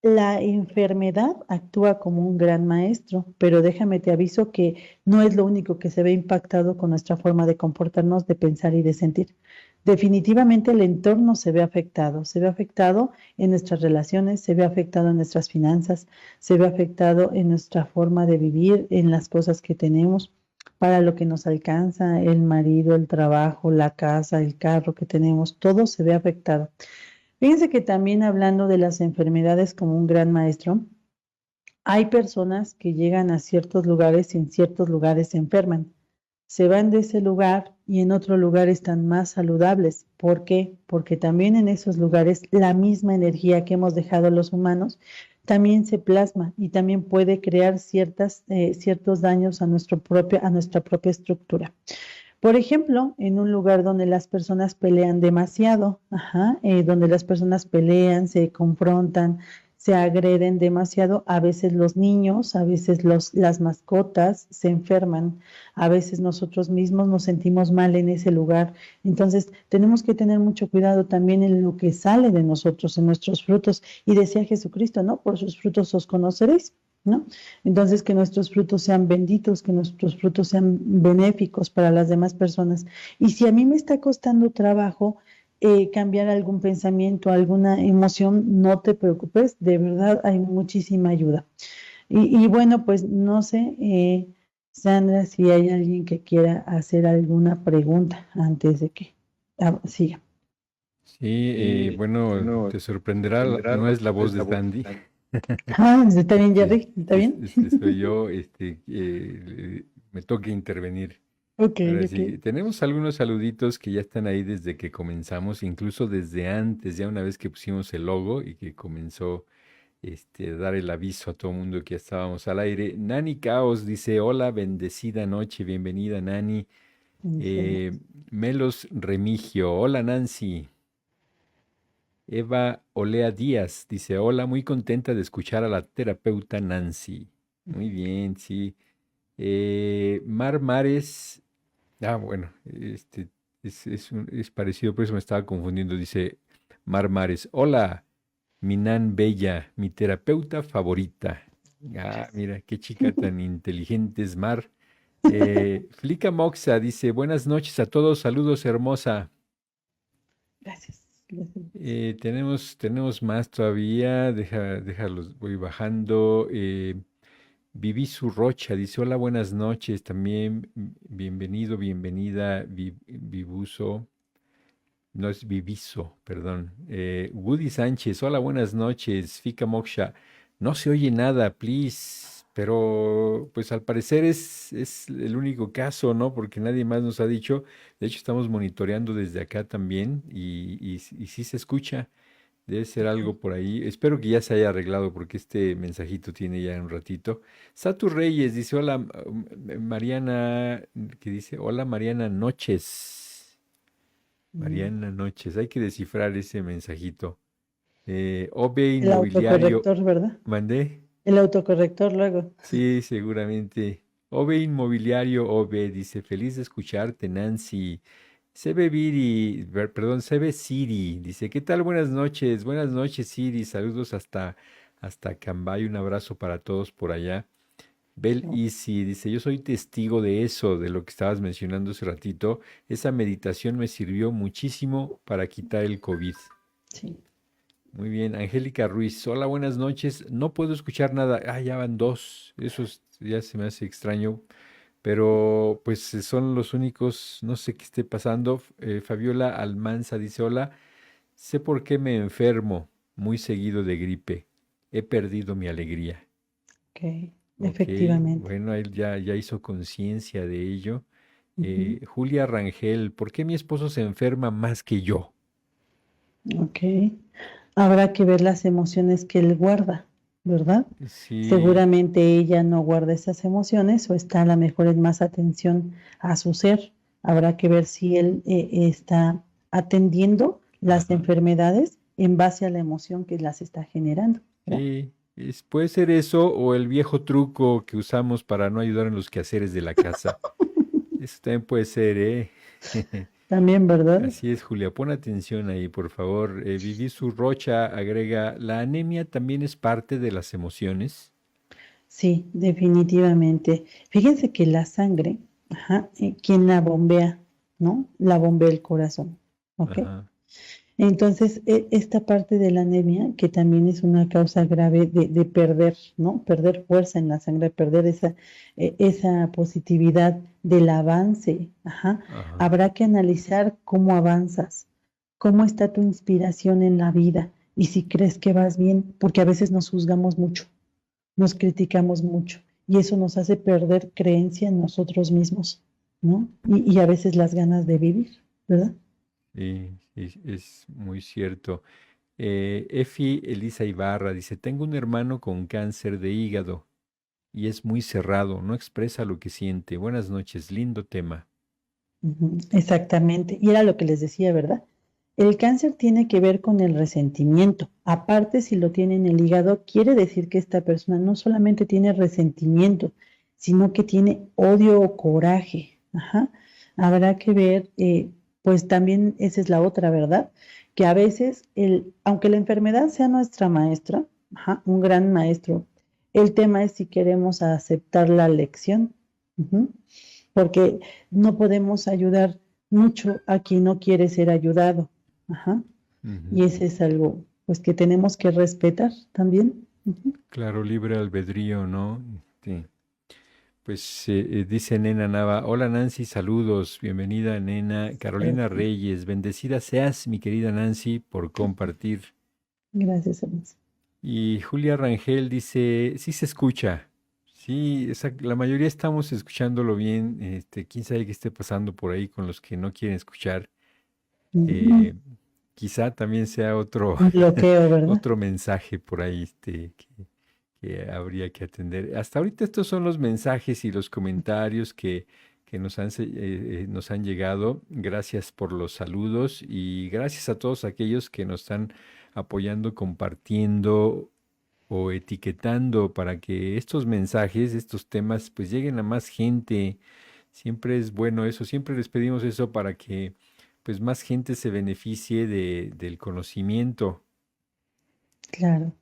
Speaker 2: la enfermedad actúa como un gran maestro, pero déjame te aviso que no es lo único que se ve impactado con nuestra forma de comportarnos, de pensar y de sentir. Definitivamente el entorno se ve afectado en nuestras relaciones, se ve afectado en nuestras finanzas, se ve afectado en nuestra forma de vivir, en las cosas que tenemos, para lo que nos alcanza, el marido, el trabajo, la casa, el carro que tenemos, todo se ve afectado. Fíjense que también hablando de las enfermedades como un gran maestro, hay personas que llegan a ciertos lugares y en ciertos lugares se enferman. Se van de ese lugar y en otro lugar están más saludables. ¿Por qué? Porque también en esos lugares la misma energía que hemos dejado los humanos también se plasma y también puede crear ciertos daños a nuestra propia estructura. Por ejemplo, en un lugar donde las personas pelean demasiado, donde las personas pelean, se confrontan, se agreden demasiado, a veces los niños, a veces las mascotas se enferman, a veces nosotros mismos nos sentimos mal en ese lugar. Entonces, tenemos que tener mucho cuidado también en lo que sale de nosotros, en nuestros frutos. Y decía Jesucristo, ¿no? Por sus frutos os conoceréis. ¿No? Entonces, que nuestros frutos sean benditos, que nuestros frutos sean benéficos para las demás personas. Y si a mí me está costando trabajo cambiar algún pensamiento, alguna emoción, no te preocupes, de verdad hay muchísima ayuda. Y bueno, pues no sé, Sandra, si hay alguien que quiera hacer alguna pregunta antes de que siga.
Speaker 3: Sí, bueno, te sorprenderá, no es la voz de Sandy.
Speaker 2: Ah, ¿está bien,
Speaker 3: Este,
Speaker 2: Jerry? ¿Está bien?
Speaker 3: soy yo, me toca intervenir.
Speaker 2: Ok,
Speaker 3: Ahora
Speaker 2: ok.
Speaker 3: sí, tenemos algunos saluditos que ya están ahí desde que comenzamos, incluso desde antes, ya una vez que pusimos el logo y que comenzó a dar el aviso a todo el mundo que ya estábamos al aire. Nani Caos dice, hola, bendecida noche, bienvenida Nani.
Speaker 2: Bendiciones.
Speaker 3: Melos Remigio, hola Nancy. Eva Olea Díaz dice, hola, muy contenta de escuchar a la terapeuta Nancy. Muy bien, sí. Mar Mares, bueno, es parecido, por eso me estaba confundiendo. Dice Mar Mares, hola, Minan Bella, mi terapeuta favorita. Ah, mira, qué chica tan inteligente es Mar. Flica Moxa dice, buenas noches a todos, saludos hermosa.
Speaker 2: Gracias. Gracias.
Speaker 3: Tenemos más todavía, déjalos, voy bajando. Viví su Rocha, dice, hola, buenas noches, también bienvenido, bienvenida, Vibuso. No es Viviso, perdón. Woody Sánchez, hola, buenas noches. Fika Moksha, no se oye nada, please. Pero, pues al parecer es el único caso, ¿no? Porque nadie más nos ha dicho. De hecho, estamos monitoreando desde acá también y sí se escucha. Debe ser algo por ahí. Espero que ya se haya arreglado porque este mensajito tiene ya un ratito. Satu Reyes dice, hola Mariana, que dice, hola Mariana Noches.
Speaker 2: Mm.
Speaker 3: Mariana Noches, hay que descifrar ese mensajito. OB
Speaker 2: El
Speaker 3: Inmobiliario,
Speaker 2: autocorrector, ¿verdad?
Speaker 3: ¿mandé?
Speaker 2: El autocorrector luego.
Speaker 3: Sí, seguramente. OB Inmobiliario, OB dice, feliz de escucharte, Nancy. CB Viri, perdón, CB Siri, dice, ¿qué tal? Buenas noches, Siri, saludos hasta Cambay, un abrazo para todos por allá. Bel
Speaker 2: Oh,
Speaker 3: Easy dice, yo soy testigo de eso, de lo que estabas mencionando hace ratito. Esa meditación me sirvió muchísimo para quitar el COVID.
Speaker 2: sí.
Speaker 3: Muy bien, Angélica Ruiz, hola, buenas noches. No puedo escuchar nada. Ah, ya van dos. Ya se me hace extraño, pero pues son los únicos, no sé qué esté pasando. Fabiola Almanza dice, hola, sé por qué me enfermo muy seguido de gripe. He perdido mi alegría.
Speaker 2: Ok,
Speaker 3: Ok,
Speaker 2: efectivamente.
Speaker 3: bueno, él ya hizo conciencia de ello.
Speaker 2: Ujú.
Speaker 3: Julia Rangel, ¿por qué mi esposo se enferma más que yo?
Speaker 2: Ok. Habrá que ver las emociones que él guarda, ¿verdad?
Speaker 3: Sí,
Speaker 2: Seguramente ella no guarda esas emociones o está a lo mejor en más atención a su ser. Habrá que ver si él está atendiendo las
Speaker 3: ajá.
Speaker 2: enfermedades en base a la emoción que las está generando, ¿verdad?
Speaker 3: Sí, puede ser eso o el viejo truco que usamos para no ayudar en los quehaceres de la casa. Eso también puede ser, ¿eh?
Speaker 2: También, ¿verdad?
Speaker 3: Así es, Julia, pon atención ahí, por favor. Viví su Rocha agrega, la anemia también es parte de las emociones.
Speaker 2: Sí, definitivamente. Fíjense que la sangre, ajá, quien la bombea, ¿no? La bombea el corazón, ¿ok?
Speaker 3: Ajá,
Speaker 2: Entonces, esta parte de la anemia, que también es una causa grave de perder, ¿no? Perder fuerza en la sangre, perder esa positividad del avance, ajá.
Speaker 3: ajá.
Speaker 2: Habrá que analizar cómo avanzas, cómo está tu inspiración en la vida y si crees que vas bien, porque a veces nos juzgamos mucho, nos criticamos mucho y eso nos hace perder creencia en nosotros mismos, ¿no? Y a veces las ganas de vivir, ¿verdad?
Speaker 3: Sí, sí, es muy cierto. Efi Elisa Ibarra dice, tengo un hermano con cáncer de hígado y es muy cerrado, no expresa lo que siente. Buenas noches, lindo tema.
Speaker 2: Ujú, exactamente. Y era lo que les decía, ¿verdad? El cáncer tiene que ver con el resentimiento. Aparte, si lo tiene en el hígado, quiere decir que esta persona no solamente tiene resentimiento, sino que tiene odio o coraje. Ajá. Habrá que ver, pues también esa es la otra, ¿verdad? Que a veces, aunque la enfermedad sea nuestra maestra, ajá, un gran maestro, el tema es si queremos aceptar la lección. Ujú, porque no podemos ayudar mucho a quien no quiere ser ayudado. Ajá.
Speaker 3: Ujú.
Speaker 2: Y ese es algo, pues, que tenemos que respetar también. Ujú.
Speaker 3: Claro, libre albedrío, ¿no? Sí. Pues dice Nena Nava, hola Nancy, saludos, bienvenida Nena. Carolina
Speaker 2: Gracias,
Speaker 3: Reyes, bendecida seas, mi querida Nancy, por compartir.
Speaker 2: gracias, Hermes.
Speaker 3: Y Julia Rangel dice, sí se escucha. Sí, la mayoría estamos escuchándolo bien. Quién sabe qué esté pasando por ahí con los que no quieren escuchar.
Speaker 2: Ujú.
Speaker 3: Eh, Quizá también sea otro,
Speaker 2: Un bloqueo, ¿verdad?
Speaker 3: otro mensaje por ahí que habría que atender. Hasta ahorita estos son los mensajes y los comentarios que nos han llegado. Gracias por los saludos y gracias a todos aquellos que nos están apoyando, compartiendo o etiquetando para que estos mensajes, estos temas, pues lleguen a más gente. Siempre es bueno eso, siempre les pedimos eso para que pues más gente se beneficie del conocimiento.
Speaker 2: Claro,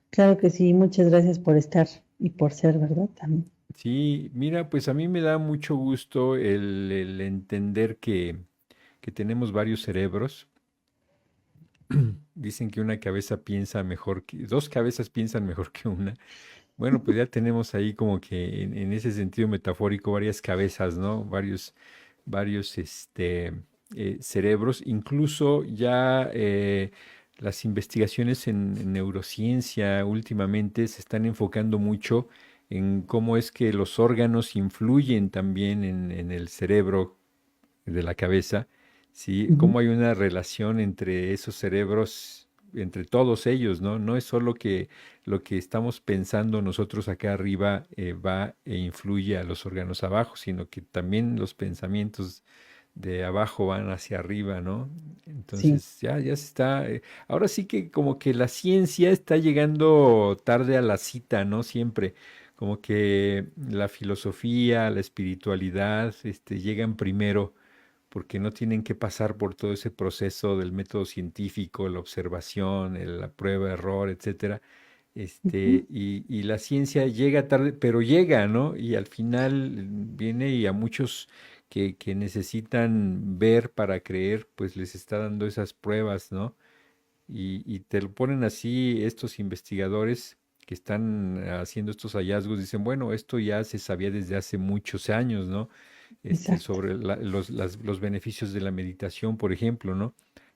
Speaker 2: claro que sí. Muchas gracias por estar y por ser, ¿verdad? También.
Speaker 3: Sí, mira, pues a mí me da mucho gusto el entender que tenemos varios cerebros. Dicen que una cabeza piensa mejor dos cabezas piensan mejor que una. Bueno, pues ya tenemos ahí como que en ese sentido metafórico varias cabezas, ¿no? Varios, cerebros. Incluso ya las investigaciones en neurociencia últimamente se están enfocando mucho en cómo es que los órganos influyen también en el cerebro de la cabeza, ¿sí?
Speaker 2: Ujú.
Speaker 3: Cómo hay una relación entre esos cerebros, entre todos ellos, ¿no? No es solo que lo que estamos pensando nosotros acá arriba va e influye a los órganos abajo, sino que también los pensamientos de abajo van hacia arriba, ¿no?
Speaker 2: Sí,
Speaker 3: Entonces ya se está, ahora sí que como que la ciencia está llegando tarde a la cita, ¿no? Siempre, como que la filosofía, la espiritualidad, llegan primero porque no tienen que pasar por todo ese proceso del método científico, la observación, la prueba, error, etcétera.
Speaker 2: ujú,
Speaker 3: Y la ciencia llega tarde, pero llega, ¿no? Y al final viene y a muchos que necesitan ver para creer, pues les está dando esas pruebas, ¿no? Y te lo ponen así estos investigadores que están haciendo estos hallazgos, dicen, bueno, esto ya se sabía desde hace muchos años, ¿no?
Speaker 2: exacto.
Speaker 3: Sobre los beneficios de la meditación, por ejemplo, ¿no?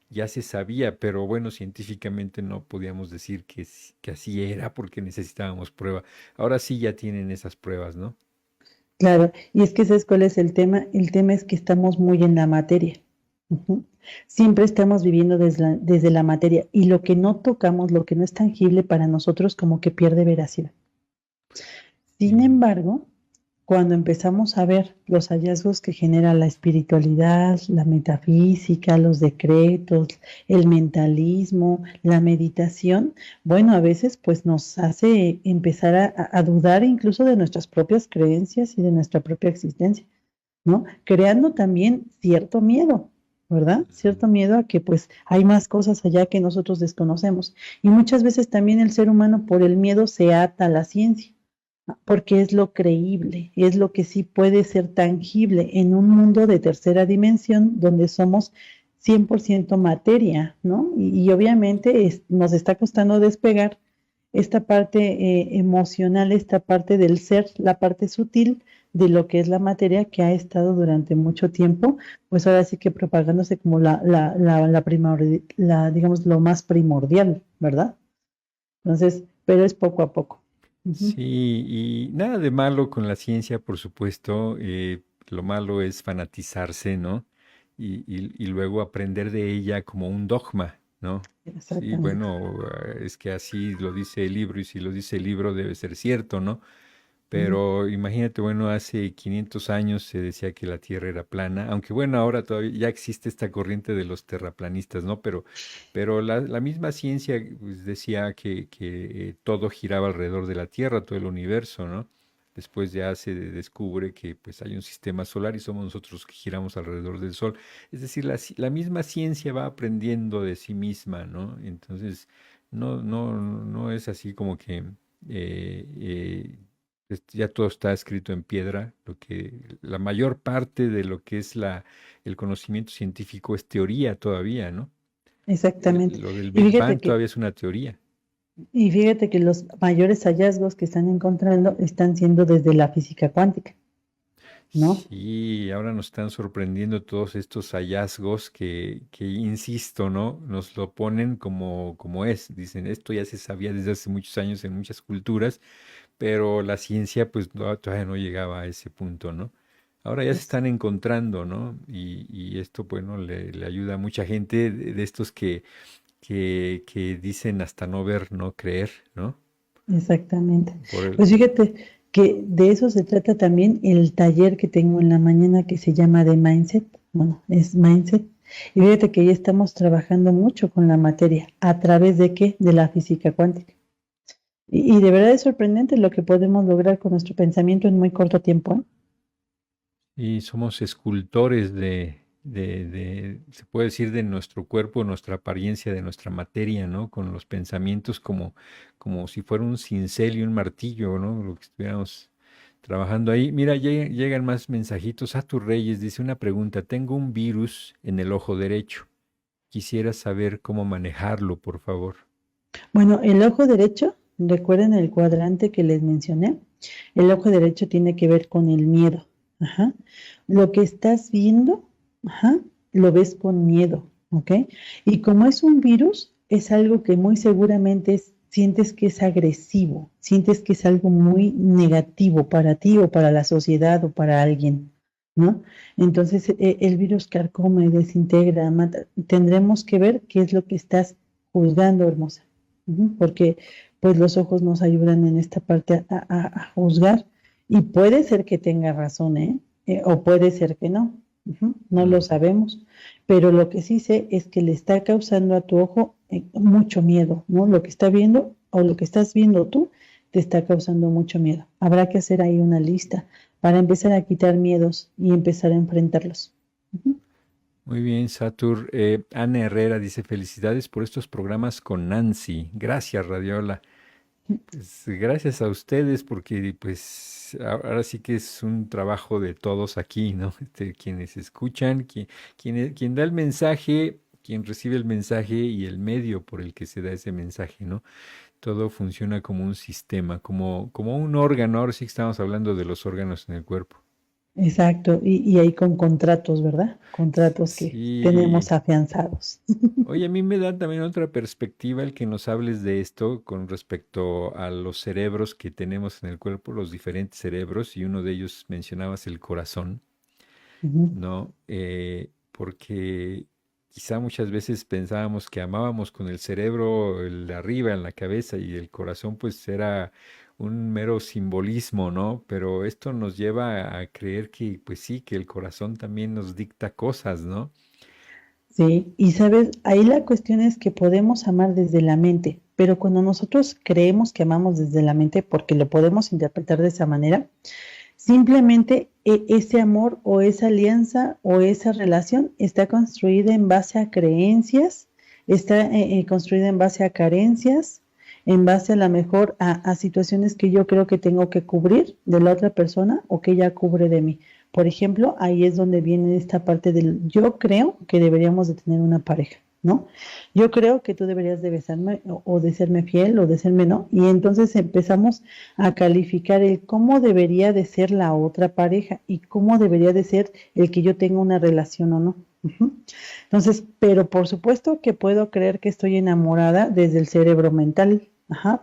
Speaker 3: Ya se sabía, pero bueno, científicamente no podíamos decir que así era porque necesitábamos prueba. Ahora sí ya tienen esas pruebas, ¿no?
Speaker 2: Claro, y es que ¿sabes cuál es el tema? El tema es que estamos muy en la materia. Ujú. Siempre estamos viviendo desde la materia y lo que no tocamos, lo que no es tangible para nosotros, como que pierde veracidad. Sin
Speaker 3: Sí.
Speaker 2: embargo, cuando empezamos a ver los hallazgos que genera la espiritualidad, la metafísica, los decretos, el mentalismo, la meditación, bueno, a veces pues nos hace empezar a dudar incluso de nuestras propias creencias y de nuestra propia existencia, ¿no? Creando también cierto miedo, ¿verdad?
Speaker 3: Ujú.
Speaker 2: Cierto miedo a que pues hay más cosas allá que nosotros desconocemos. Y muchas veces también el ser humano por el miedo se ata a la ciencia porque es lo creíble, es lo que sí puede ser tangible en un mundo de tercera dimensión donde somos 100% materia, ¿no? Y obviamente nos está costando despegar esta parte emocional, esta parte del ser, la parte sutil de lo que es la materia que ha estado durante mucho tiempo, pues ahora sí que propagándose como digamos, lo más primordial, ¿verdad? Entonces, pero es poco a poco. Ujú.
Speaker 3: Sí, y nada de malo con la ciencia, por supuesto. Lo malo es fanatizarse, ¿no? Y luego aprender de ella como un dogma, ¿no? Sí,
Speaker 2: Exactamente.
Speaker 3: bueno, es que así lo dice el libro y si lo dice el libro debe ser cierto, ¿no?
Speaker 2: Ujú.
Speaker 3: Pero imagínate, bueno, hace 500 años se decía que la Tierra era plana, aunque bueno, ahora todavía ya existe esta corriente de los terraplanistas, ¿no? Pero la misma ciencia pues, decía que todo giraba alrededor de la Tierra, todo el universo, ¿no? Después ya se descubre que pues hay un sistema solar y somos nosotros que giramos alrededor del Sol. Es decir, la misma ciencia va aprendiendo de sí misma, ¿no? Entonces, no es así como que ya todo está escrito en piedra, lo que la mayor parte de lo que es el conocimiento científico es teoría todavía, ¿no?
Speaker 2: Exactamente.
Speaker 3: Lo del
Speaker 2: Y
Speaker 3: Big
Speaker 2: fíjate
Speaker 3: Bang
Speaker 2: que,
Speaker 3: todavía es una teoría.
Speaker 2: y fíjate que los mayores hallazgos que están encontrando están siendo desde la física cuántica, ¿no?
Speaker 3: Sí, ahora nos están sorprendiendo todos estos hallazgos que insisto, ¿no? Nos lo ponen como es. Dicen, esto ya se sabía desde hace muchos años en muchas culturas, pero la ciencia pues todavía no llegaba a ese punto, ¿no? Ahora ya se
Speaker 2: Es
Speaker 3: están encontrando, ¿no? Y esto, bueno, le ayuda a mucha gente de estos que dicen hasta no ver, no creer, ¿no?
Speaker 2: exactamente.
Speaker 3: Por el,
Speaker 2: Pues fíjate que de eso se trata también el taller que tengo en la mañana que se llama de Mindset. Bueno, es Mindset. Y fíjate que ya estamos trabajando mucho con la materia. ¿A través de qué? De la física cuántica. Y de verdad es sorprendente lo que podemos lograr con nuestro pensamiento en muy corto tiempo, ¿eh?
Speaker 3: y somos escultores se puede decir, de nuestro cuerpo, nuestra apariencia, de nuestra materia, ¿no? Con los pensamientos como si fuera un cincel y un martillo, ¿no? Lo que estuviéramos trabajando ahí. Mira, llegan más mensajitos. A tus Reyes dice una pregunta. Tengo un virus en el ojo derecho. Quisiera saber cómo manejarlo, por favor.
Speaker 2: Bueno, el ojo derecho, recuerden el cuadrante que les mencioné, el ojo derecho tiene que ver con el miedo. Ajá. Lo que estás viendo, ajá, lo ves con miedo, ¿ok? Y como es un virus, es algo que muy seguramente sientes que es agresivo, sientes que es algo muy negativo para ti o para la sociedad o para alguien, ¿no? Entonces, el virus carcome, desintegra, mata. Tendremos que ver qué es lo que estás juzgando, hermosa. Porque pues los ojos nos ayudan en esta parte a juzgar y puede ser que tenga razón, ¿eh? O puede ser que no. No lo sabemos, pero lo que sí sé es que le está causando a tu ojo mucho miedo, ¿no? Lo que está viendo o lo que estás viendo tú te está causando mucho miedo. Habrá que hacer ahí una lista para empezar a quitar miedos y empezar a enfrentarlos.
Speaker 3: Muy bien, Satur. Ana Herrera dice, felicidades por estos programas con Nancy. Gracias, Radiola. Pues gracias a ustedes porque pues ahora sí que es un trabajo de todos aquí, ¿no? Quienes escuchan, quien da el mensaje, quien recibe el mensaje y el medio por el que se da ese mensaje, ¿no? Todo funciona como un sistema, como un órgano. Ahora sí que estamos hablando de los órganos en el cuerpo.
Speaker 2: Exacto, y ahí con contratos, ¿verdad? Contratos que
Speaker 3: Sí.
Speaker 2: tenemos afianzados.
Speaker 3: Oye, a mí me da también otra perspectiva el que nos hables de esto con respecto a los cerebros que tenemos en el cuerpo, los diferentes cerebros, y uno de ellos mencionabas el corazón,
Speaker 2: Ujú.
Speaker 3: ¿no? Porque quizá muchas veces pensábamos que amábamos con el cerebro, el de arriba, en la cabeza, y el corazón pues era un mero simbolismo, ¿no? Pero esto nos lleva a creer que, pues sí, que el corazón también nos dicta cosas, ¿no?
Speaker 2: Sí, y sabes, ahí la cuestión es que podemos amar desde la mente, pero cuando nosotros creemos que amamos desde la mente, porque lo podemos interpretar de esa manera, simplemente ese amor o esa alianza o esa relación está construida en base a creencias, está construida en base a carencias, en base a la mejor a situaciones que yo creo que tengo que cubrir de la otra persona o que ella cubre de mí. Por ejemplo, ahí es donde viene esta parte del yo creo que deberíamos de tener una pareja, ¿no? Yo creo que tú deberías de besarme o de serme fiel o de serme no. Y entonces empezamos a calificar el cómo debería de ser la otra pareja y cómo debería de ser el que yo tenga una relación o no. Entonces, pero por supuesto que puedo creer que estoy enamorada desde el cerebro mental,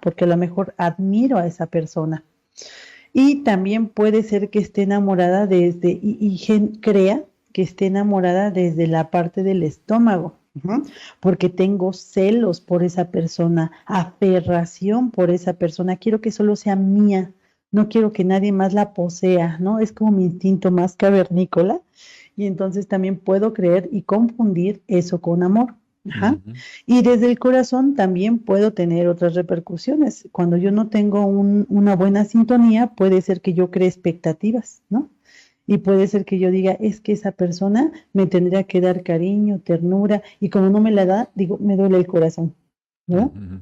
Speaker 2: porque a lo mejor admiro a esa persona. Y también puede ser que esté enamorada desde, crea que esté enamorada desde la parte del estómago, porque tengo celos por esa persona, aferración por esa persona, quiero que solo sea mía, no quiero que nadie más la posea, ¿no? Es como mi instinto más cavernícola, y entonces también puedo creer y confundir eso con amor.
Speaker 3: Ujú.
Speaker 2: Y desde el corazón también puedo tener otras repercusiones. Cuando yo no tengo una buena sintonía, puede ser que yo cree expectativas, ¿no? Y puede ser que yo diga, es que esa persona me tendría que dar cariño, ternura, y como no me la da, digo, me duele el corazón, ¿no?
Speaker 3: Ujú.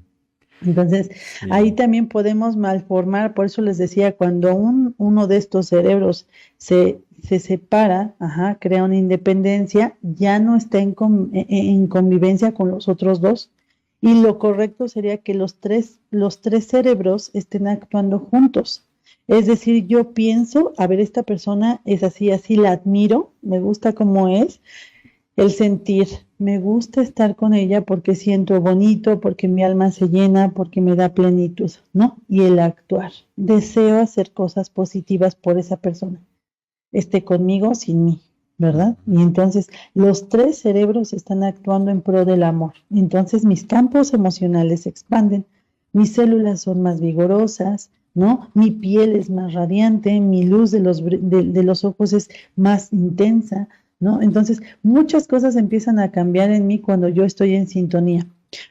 Speaker 2: Entonces, ahí
Speaker 3: Sí.
Speaker 2: también podemos malformar, por eso les decía, cuando uno de estos cerebros se separa, crea una independencia, ya no está en convivencia con los otros dos, y lo correcto sería que los tres cerebros estén actuando juntos. Es decir, yo pienso, a ver, esta persona es así, así la admiro, me gusta cómo es, el sentir, me gusta estar con ella porque siento bonito, porque mi alma se llena, porque me da plenitud, ¿no? Y el actuar, deseo hacer cosas positivas por esa persona, esté conmigo o sin mí, ¿verdad?
Speaker 3: Ujú.
Speaker 2: Y entonces los tres cerebros están actuando en pro del amor. Entonces mis campos emocionales se expanden, mis células son más vigorosas, ¿no? Mi piel es más radiante, mi luz de los ojos es más intensa, ¿no? Entonces, muchas cosas empiezan a cambiar en mí cuando yo estoy en sintonía.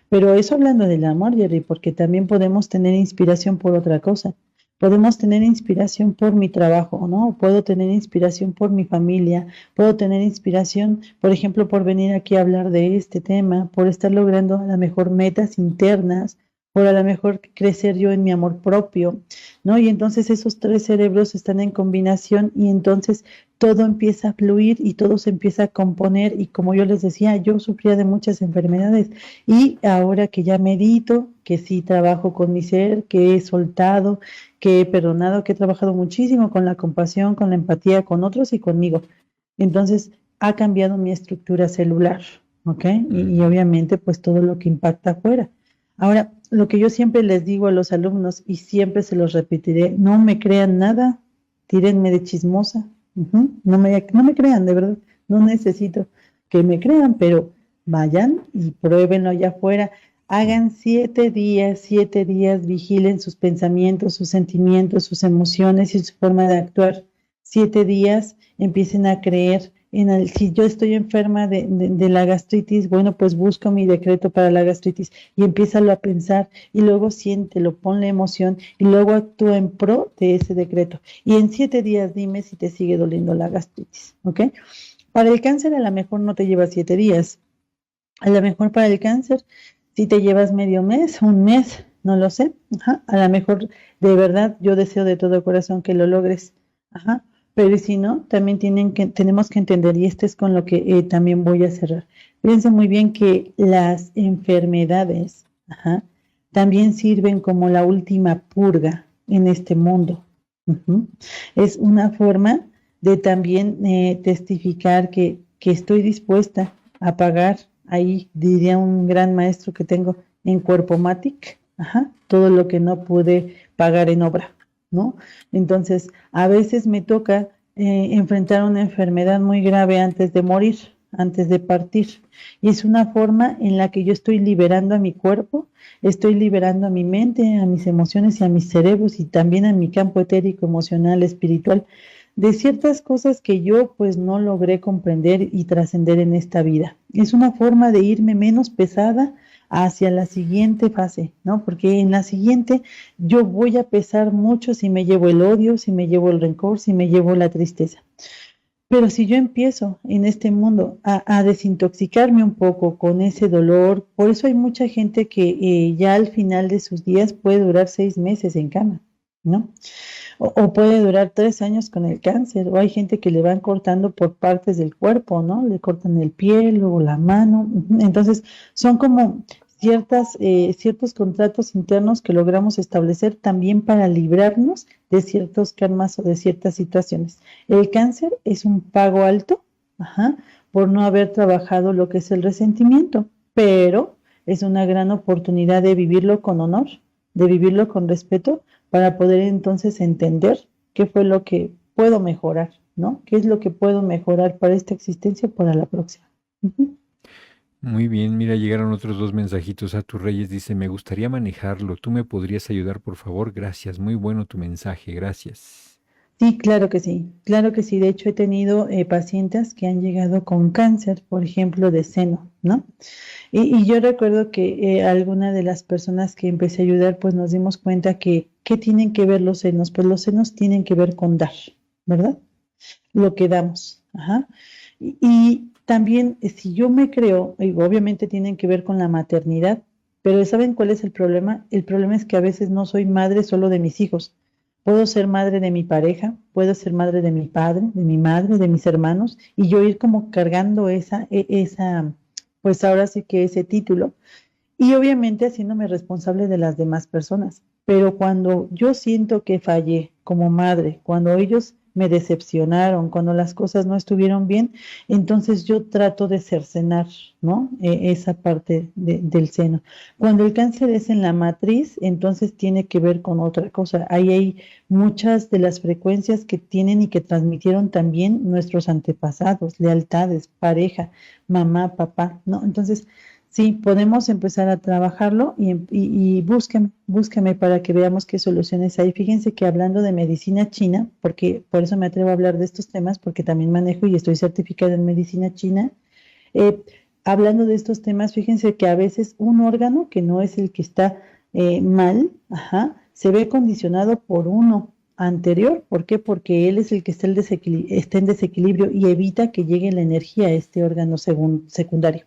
Speaker 2: Pero eso hablando del amor, Jerry, porque también podemos tener inspiración por otra cosa. Podemos tener inspiración por mi trabajo, ¿no? Puedo tener inspiración por mi familia, puedo tener inspiración, por ejemplo, por venir aquí a hablar de este tema, por estar logrando a lo mejor metas internas, por a lo mejor crecer yo en mi amor propio, ¿no? Y entonces esos tres cerebros están en combinación y entonces todo empieza a fluir y todo se empieza a componer y como yo les decía, yo sufría de muchas enfermedades y ahora que ya medito, que sí trabajo con mi ser, que he soltado, que he perdonado, que he trabajado muchísimo con la compasión, con la empatía con otros y conmigo. Entonces, ha cambiado mi estructura celular, ¿ok? Y obviamente pues todo lo que impacta afuera. Ahora, lo que yo siempre les digo a los alumnos y siempre se los repetiré, no me crean nada, tírenme de chismosa, no me crean, de verdad, no necesito que me crean, pero vayan y pruébenlo allá afuera. Hagan 7 días, vigilen sus pensamientos, sus sentimientos, sus emociones y su forma de actuar. 7 días, empiecen a creer si yo estoy enferma de la gastritis, bueno, pues busco mi decreto para la gastritis y empiézalo a pensar y luego siéntelo, ponle emoción y luego actúa en pro de ese decreto. Y en 7 días dime si te sigue doliendo la gastritis, ¿ok? Para el cáncer a lo mejor no te lleva 7 días. A lo mejor para el cáncer, si te llevas medio mes, un mes, no lo sé. Ajá. A lo mejor, de verdad, yo deseo de todo corazón que lo logres. Ajá. Pero si no, también tenemos que entender, y esto es con lo que también voy a cerrar. Fíjense muy bien que las enfermedades, ajá, también sirven como la última purga en este mundo. Ujú. Es una forma de también testificar que estoy dispuesta a pagar, ahí diría un gran maestro que tengo en Cuerpomatic, ajá, todo lo que no pude pagar en obra, ¿no? Entonces, a veces me toca enfrentar una enfermedad muy grave antes de morir, antes de partir. Y es una forma en la que yo estoy liberando a mi cuerpo, estoy liberando a mi mente, a mis emociones y a mis cerebros y también a mi campo etérico, emocional, espiritual, de ciertas cosas que yo pues no logré comprender y trascender en esta vida. Es una forma de irme menos pesada hacia la siguiente fase, ¿no? Porque en la siguiente yo voy a pesar mucho si me llevo el odio, si me llevo el rencor, si me llevo la tristeza. Pero si yo empiezo en este mundo a desintoxicarme un poco con ese dolor, por eso hay mucha gente que ya al final de sus días puede durar 6 meses en cama, ¿no? O puede durar 3 años con el cáncer, o hay gente que le van cortando por partes del cuerpo, ¿no? Le cortan el pie, luego la mano. Entonces, son como ciertos contratos internos que logramos establecer también para librarnos de ciertos karmas o de ciertas situaciones. El cáncer es un pago alto, ajá, por no haber trabajado lo que es el resentimiento, pero es una gran oportunidad de vivirlo con honor, de vivirlo con respeto, para poder entonces entender qué fue lo que puedo mejorar, ¿no? ¿Qué es lo que puedo mejorar para esta existencia o para la próxima?
Speaker 3: Muy bien, mira, llegaron otros 2 mensajitos a tus Reyes. Dice, me gustaría manejarlo. ¿Tú me podrías ayudar, por favor? Gracias. Muy bueno tu mensaje. Gracias.
Speaker 2: Sí, claro que sí, claro que sí. De hecho, he tenido pacientes que han llegado con cáncer, por ejemplo, de seno, ¿no? Y yo recuerdo que alguna de las personas que empecé a ayudar, pues nos dimos cuenta que, ¿qué tienen que ver los senos? Pues los senos tienen que ver con dar, ¿verdad? Lo que damos, ajá. Y también, si yo me creo, obviamente tienen que ver con la maternidad, pero ¿saben cuál es el problema? El problema es que a veces no soy madre solo de mis hijos. Puedo ser madre de mi pareja, puedo ser madre de mi padre, de mi madre, de mis hermanos, y yo ir como cargando pues ahora sí que ese título, y obviamente haciéndome responsable de las demás personas. Pero cuando yo siento que fallé como madre, cuando ellos me decepcionaron, cuando las cosas no estuvieron bien, entonces yo trato de cercenar, ¿no? Esa parte del seno. Cuando el cáncer es en la matriz, entonces tiene que ver con otra cosa. Ahí hay muchas de las frecuencias que tienen y que transmitieron también nuestros antepasados, lealtades, pareja, mamá, papá, ¿no? Entonces, sí, podemos empezar a trabajarlo y búsqueme para que veamos qué soluciones hay. Fíjense que hablando de medicina china, porque por eso me atrevo a hablar de estos temas, porque también manejo y estoy certificada en medicina china, eh, hablando de estos temas, fíjense que a veces un órgano que no es el que está mal, ajá, se ve condicionado por uno anterior. ¿Por qué? Porque él es el que está en desequilibrio y evita que llegue la energía a este órgano secundario.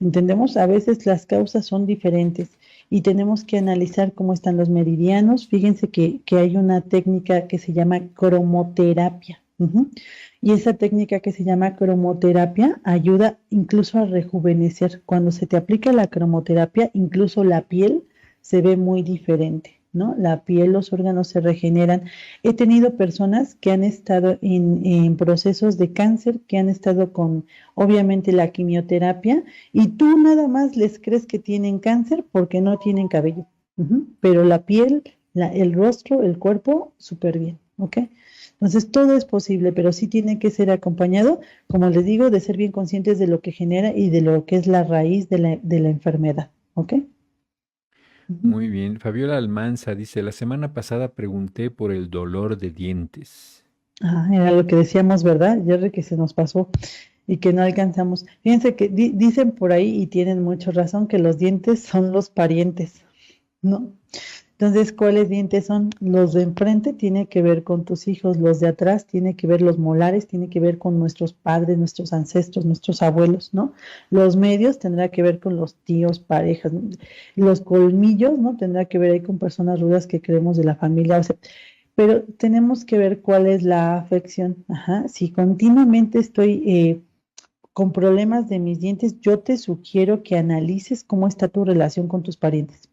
Speaker 2: ¿Entendemos? A veces las causas son diferentes y tenemos que analizar cómo están los meridianos. Fíjense que hay una técnica que se llama cromoterapia. Y esa técnica que se llama cromoterapia ayuda incluso a rejuvenecer. Cuando se te aplica la cromoterapia, incluso la piel se ve muy diferente. ¿no? La piel, los órganos se regeneran. He tenido personas que han estado en procesos de cáncer, que han estado con, obviamente, la quimioterapia, y tú nada más les crees que tienen cáncer porque no tienen cabello. Pero la piel, el rostro, el cuerpo, súper bien, ¿ok? Entonces, todo es posible, pero sí tiene que ser acompañado, como les digo, de ser bien conscientes de lo que genera y de lo que es la raíz de la enfermedad, ¿ok?
Speaker 3: Muy bien. Fabiola Almanza dice, la semana pasada pregunté por el dolor de dientes.
Speaker 2: Era lo que decíamos, ¿verdad? Jerry, que se nos pasó y que no alcanzamos. Fíjense que dicen por ahí, y tienen mucha razón, que los dientes son los parientes, ¿no? Entonces, ¿cuáles dientes son? Los de enfrente tiene que ver con tus hijos, los de atrás tiene que ver, los molares tiene que ver con nuestros padres, nuestros ancestros, nuestros abuelos, ¿no? Los medios tendrá que ver con los tíos, parejas, ¿no? Los colmillos, ¿no? Tendrá que ver ahí con personas rudas que creemos de la familia, o sea, pero tenemos que ver cuál es la afección. Ajá. Si continuamente estoy con problemas de mis dientes, yo te sugiero que analices cómo está tu relación con tus parientes.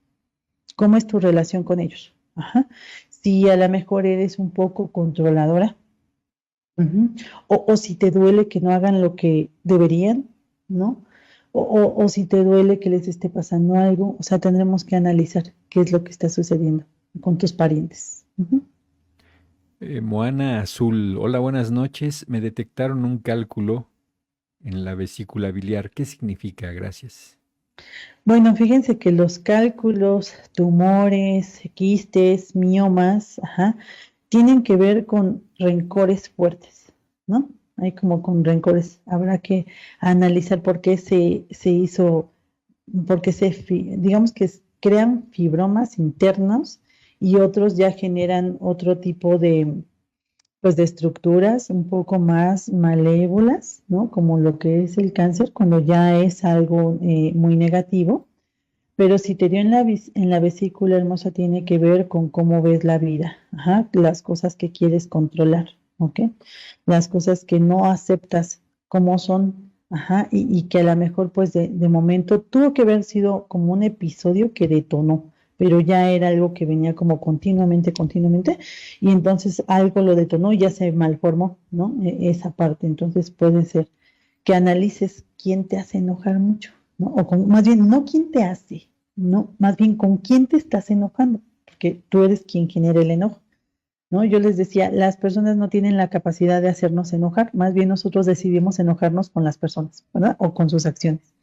Speaker 2: ¿Cómo es tu relación con ellos? Ajá. Si a lo mejor eres un poco controladora, o si te duele que no hagan lo que deberían, ¿no? O si te duele que les esté pasando algo, o sea, tendremos que analizar qué es lo que está sucediendo con tus parientes.
Speaker 3: Moana Azul, hola, buenas noches. Me detectaron un cálculo en la vesícula biliar. ¿Qué significa? Gracias.
Speaker 2: Bueno, fíjense que los cálculos, tumores, quistes, miomas, ajá, tienen que ver con rencores fuertes, ¿no? Hay como con rencores. Habrá que analizar por qué se hizo, porque digamos que crean fibromas internos y otros ya generan otro tipo de, pues, de estructuras un poco más malévolas, ¿no? Como lo que es el cáncer, cuando ya es algo muy negativo. Pero si te dio en la vesícula hermosa, tiene que ver con cómo ves la vida, ajá, las cosas que quieres controlar, ¿ok? Las cosas que no aceptas como son, ajá, y que a lo mejor pues de momento tuvo que haber sido como un episodio que detonó, pero ya era algo que venía como continuamente, y entonces algo lo detonó y ya se malformó, ¿no? Esa parte, entonces puede ser que analices quién te hace enojar mucho, ¿no? Más bien, no quién te hace, no, más bien con quién te estás enojando, porque tú eres quien genera el enojo, ¿no? Yo les decía, las personas no tienen la capacidad de hacernos enojar, más bien nosotros decidimos enojarnos con las personas, ¿verdad? O con sus acciones.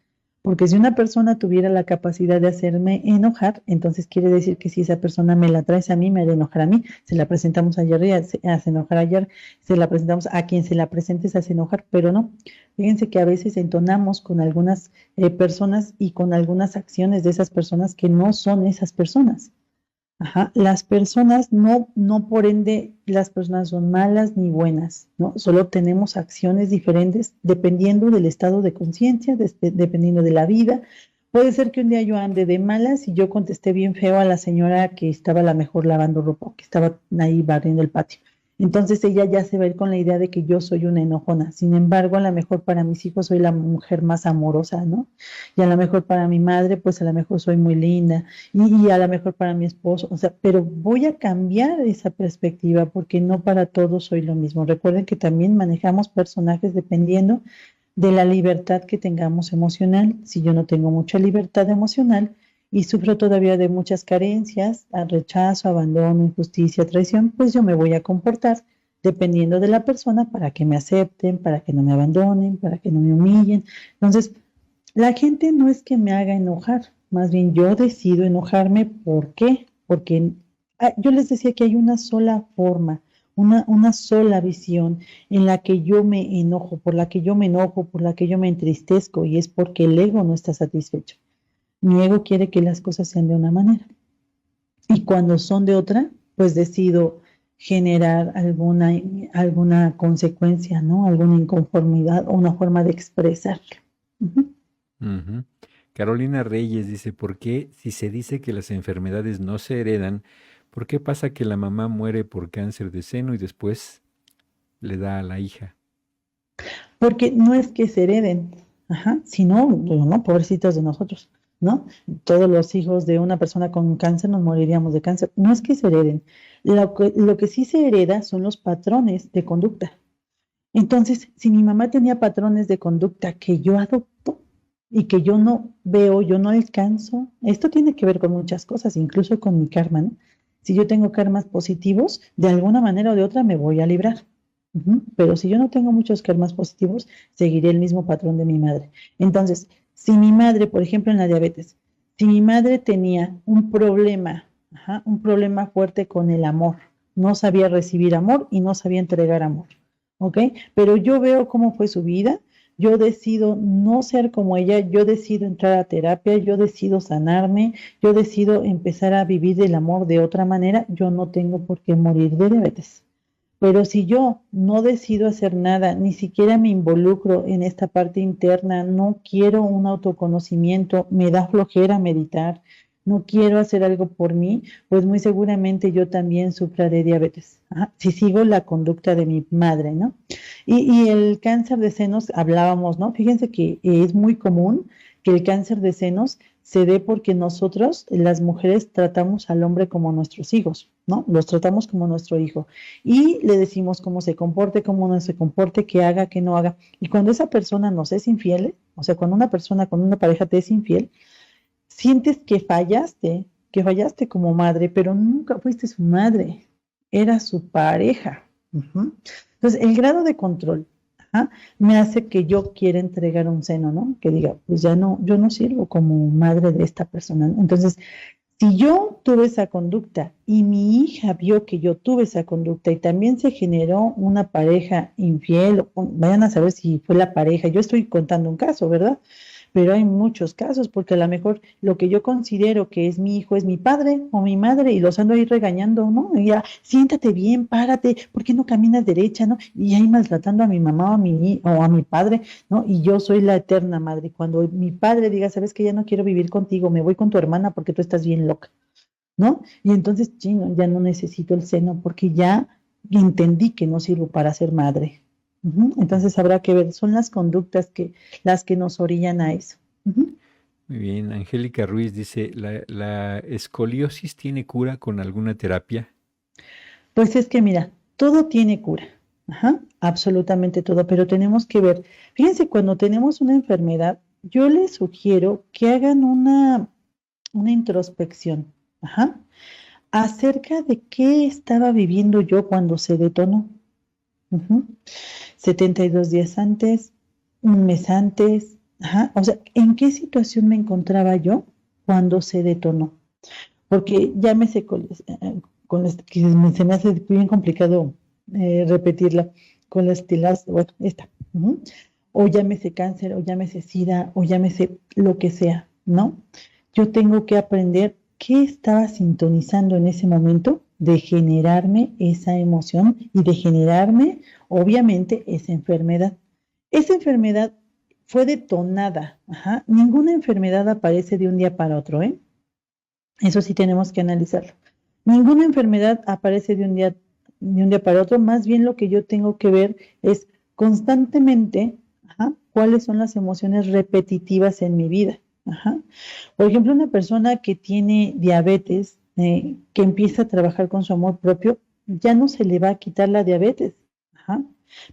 Speaker 2: Porque si una persona tuviera la capacidad de hacerme enojar, entonces quiere decir que si esa persona me la traes a mí, me hará enojar a mí. Se la presentamos ayer y hace enojar ayer, se la presentamos a quien se la presente, se hace enojar, pero no. Fíjense que a veces entonamos con algunas personas y con algunas acciones de esas personas que no son esas personas. Ajá. Las personas no por ende, las personas son malas ni buenas, ¿no? Solo tenemos acciones diferentes dependiendo del estado de conciencia, dependiendo de la vida. Puede ser que un día yo ande de malas y yo contesté bien feo a la señora que estaba a la mejor lavando ropa, que estaba ahí barriendo el patio. Entonces ella ya se va a ir con la idea de que yo soy una enojona. Sin embargo, a lo mejor para mis hijos soy la mujer más amorosa, ¿no? Y a lo mejor para mi madre, pues a lo mejor soy muy linda y a lo mejor para mi esposo, o sea, pero voy a cambiar esa perspectiva porque no para todos soy lo mismo. Recuerden que también manejamos personajes dependiendo de la libertad que tengamos emocional. Si yo no tengo mucha libertad emocional y sufro todavía de muchas carencias, rechazo, abandono, injusticia, traición, pues yo me voy a comportar dependiendo de la persona para que me acepten, para que no me abandonen, para que no me humillen. Entonces, la gente no es que me haga enojar, más bien yo decido enojarme. ¿Por qué? Porque yo les decía que hay una sola forma, una sola visión en la que yo me enojo, por la que yo me enojo, por la que yo me entristezco, y es porque el ego no está satisfecho. Mi ego quiere que las cosas sean de una manera. Y cuando son de otra, pues decido generar alguna consecuencia, ¿no? Alguna inconformidad o una forma de expresarlo.
Speaker 3: Ujú. Carolina Reyes dice, ¿por qué si se dice que las enfermedades no se heredan, por qué pasa que la mamá muere por cáncer de seno y después le da a la hija?
Speaker 2: Porque no es que se hereden, ajá, sino, no, pobrecitos de nosotros, ¿no? Todos los hijos de una persona con cáncer nos moriríamos de cáncer. No es que se hereden. Lo que sí se hereda son los patrones de conducta. Entonces, si mi mamá tenía patrones de conducta que yo adopto y que yo no veo, yo no alcanzo, esto tiene que ver con muchas cosas, incluso con mi karma, ¿no? Si yo tengo karmas positivos, de alguna manera o de otra me voy a librar. Pero si yo no tengo muchos karmas positivos, seguiré el mismo patrón de mi madre. Entonces, si mi madre, por ejemplo, en la diabetes, si mi madre tenía un problema fuerte con el amor, no sabía recibir amor y no sabía entregar amor, ¿ok? Pero yo veo cómo fue su vida, yo decido no ser como ella, yo decido entrar a terapia, yo decido sanarme, yo decido empezar a vivir el amor de otra manera, yo no tengo por qué morir de diabetes. Pero si yo no decido hacer nada, ni siquiera me involucro en esta parte interna, no quiero un autoconocimiento, me da flojera meditar, no quiero hacer algo por mí, pues muy seguramente yo también sufriré diabetes. Si sigo la conducta de mi madre, ¿no? Y el cáncer de senos, hablábamos, ¿no? Fíjense que es muy común que el cáncer de senos se dé porque nosotros, las mujeres, tratamos al hombre como nuestros hijos, ¿no? Los tratamos como nuestro hijo y le decimos cómo se comporte, cómo no se comporte, qué haga, qué no haga. Y cuando esa persona nos es infiel, o sea, cuando una persona, cuando una pareja te es infiel, sientes que fallaste como madre, pero nunca fuiste su madre, era su pareja. Entonces, el grado de control, me hace que yo quiera entregar un seno, ¿no? Que diga, pues ya no, yo no sirvo como madre de esta persona, ¿no? Entonces, si yo tuve esa conducta y mi hija vio que yo tuve esa conducta y también se generó una pareja infiel, vayan a saber si fue la pareja, yo estoy contando un caso, ¿verdad? Pero hay muchos casos, porque a lo mejor lo que yo considero que es mi hijo es mi padre o mi madre y los ando ahí regañando, ¿no? Y ya, siéntate bien, párate, ¿por qué no caminas derecha, no? Y ahí maltratando a mi mamá o a mi padre, ¿no? Y yo soy la eterna madre. Cuando mi padre diga, sabes que ya no quiero vivir contigo, me voy con tu hermana porque tú estás bien loca, ¿no? Y entonces, chino, ya no necesito el seno porque ya entendí que no sirvo para ser madre. Entonces habrá que ver, son las conductas las que nos orillan a eso.
Speaker 3: Muy bien, Angélica Ruiz dice, ¿la escoliosis tiene cura con alguna terapia?
Speaker 2: Pues es que mira, todo tiene cura, absolutamente todo, pero tenemos que ver, fíjense, cuando tenemos una enfermedad, yo les sugiero que hagan una introspección, acerca de qué estaba viviendo yo cuando se detonó. 72 días antes, un mes antes, o sea, ¿en qué situación me encontraba yo cuando se detonó? Porque llámese que se me hace bien complicado repetirla, con la estilaz, bueno, esta, o llámese cáncer, o llámese SIDA, o llámese lo que sea, ¿no? Yo tengo que aprender qué estaba sintonizando en ese momento de generarme esa emoción y de generarme, obviamente, esa enfermedad. Esa enfermedad fue detonada, ninguna enfermedad aparece de un día para otro, ¿eh? Eso sí tenemos que analizarlo. Ninguna enfermedad aparece de un día para otro, más bien lo que yo tengo que ver es constantemente, cuáles son las emociones repetitivas en mi vida. Por ejemplo, una persona que tiene diabetes, que empieza a trabajar con su amor propio, ya no se le va a quitar la diabetes,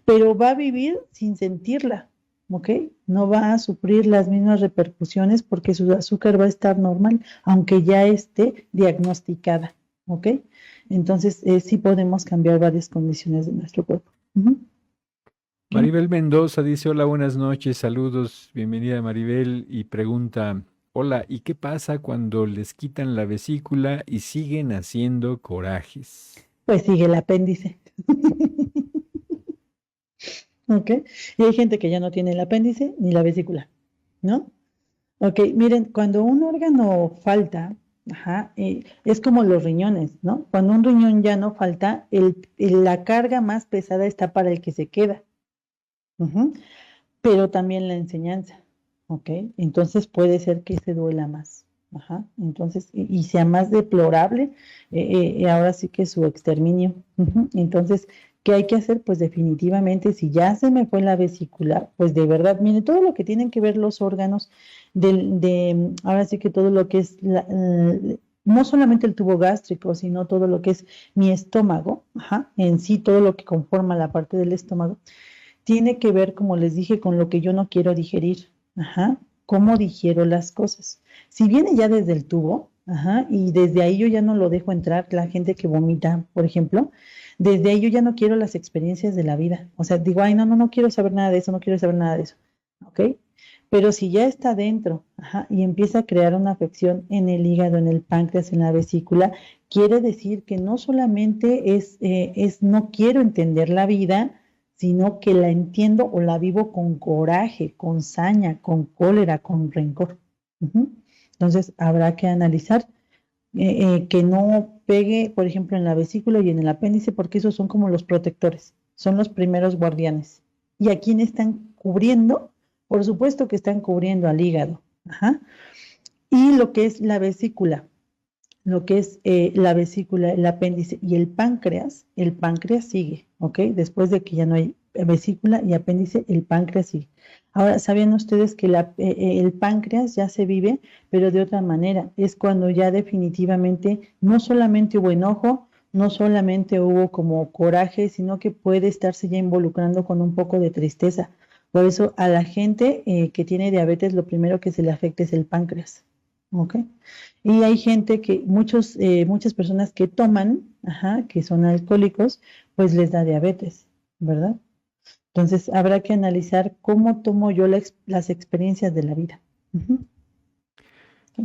Speaker 2: pero va a vivir sin sentirla, ¿ok? No va a sufrir las mismas repercusiones porque su azúcar va a estar normal, aunque ya esté diagnosticada, ¿ok? Entonces, sí podemos cambiar varias condiciones de nuestro cuerpo. ¿Ok?
Speaker 3: Maribel Mendoza dice, hola, buenas noches, saludos, bienvenida Maribel, y pregunta, hola, ¿y qué pasa cuando les quitan la vesícula y siguen haciendo corajes?
Speaker 2: Pues sigue el apéndice. ¿Ok? Y hay gente que ya no tiene el apéndice ni la vesícula, ¿no? Ok, miren, cuando un órgano falta, es como los riñones, ¿no? Cuando un riñón ya no falta, la carga más pesada está para el que se queda, pero también la enseñanza, ¿ok? Entonces puede ser que se duela más. Ajá, entonces, y sea más deplorable, ahora sí que su exterminio. Ujú. Entonces, ¿qué hay que hacer? Pues definitivamente, si ya se me fue la vesícula, pues de verdad, mire, todo lo que tienen que ver los órganos, ahora sí que todo lo que es, no solamente el tubo gástrico, sino todo lo que es mi estómago, ajá, en sí, todo lo que conforma la parte del estómago, tiene que ver, como les dije, con lo que yo no quiero digerir, ajá, cómo digiero las cosas. Si viene ya desde el tubo, ajá, y desde ahí yo ya no lo dejo entrar, la gente que vomita, por ejemplo, desde ahí yo ya no quiero las experiencias de la vida. O sea, digo, ay, no, no, no quiero saber nada de eso, no quiero saber nada de eso, ¿ok? Pero si ya está dentro, ajá, y empieza a crear una afección en el hígado, en el páncreas, en la vesícula, quiere decir que no solamente es no quiero entender la vida, sino que la entiendo o la vivo con coraje, con saña, con cólera, con rencor. Ujú. Entonces, habrá que analizar que no pegue, por ejemplo, en la vesícula y en el apéndice, porque esos son como los protectores, son los primeros guardianes. ¿Y a quién están cubriendo? Por supuesto que están cubriendo al hígado. Ajá. Y lo que es la vesícula, la vesícula, el apéndice y el páncreas sigue, ¿ok? Después de que ya no hay vesícula y apéndice, el páncreas sigue. Ahora, ¿sabían ustedes que el páncreas ya se vive, pero de otra manera? Es cuando ya definitivamente no solamente hubo enojo, no solamente hubo como coraje, sino que puede estarse ya involucrando con un poco de tristeza. Por eso a la gente que tiene diabetes, lo primero que se le afecta es el páncreas, ¿ok? Y hay gente muchas personas que toman, ajá, que son alcohólicos, pues les da diabetes, ¿verdad? Entonces habrá que analizar cómo tomo yo las experiencias de la vida. Ujú.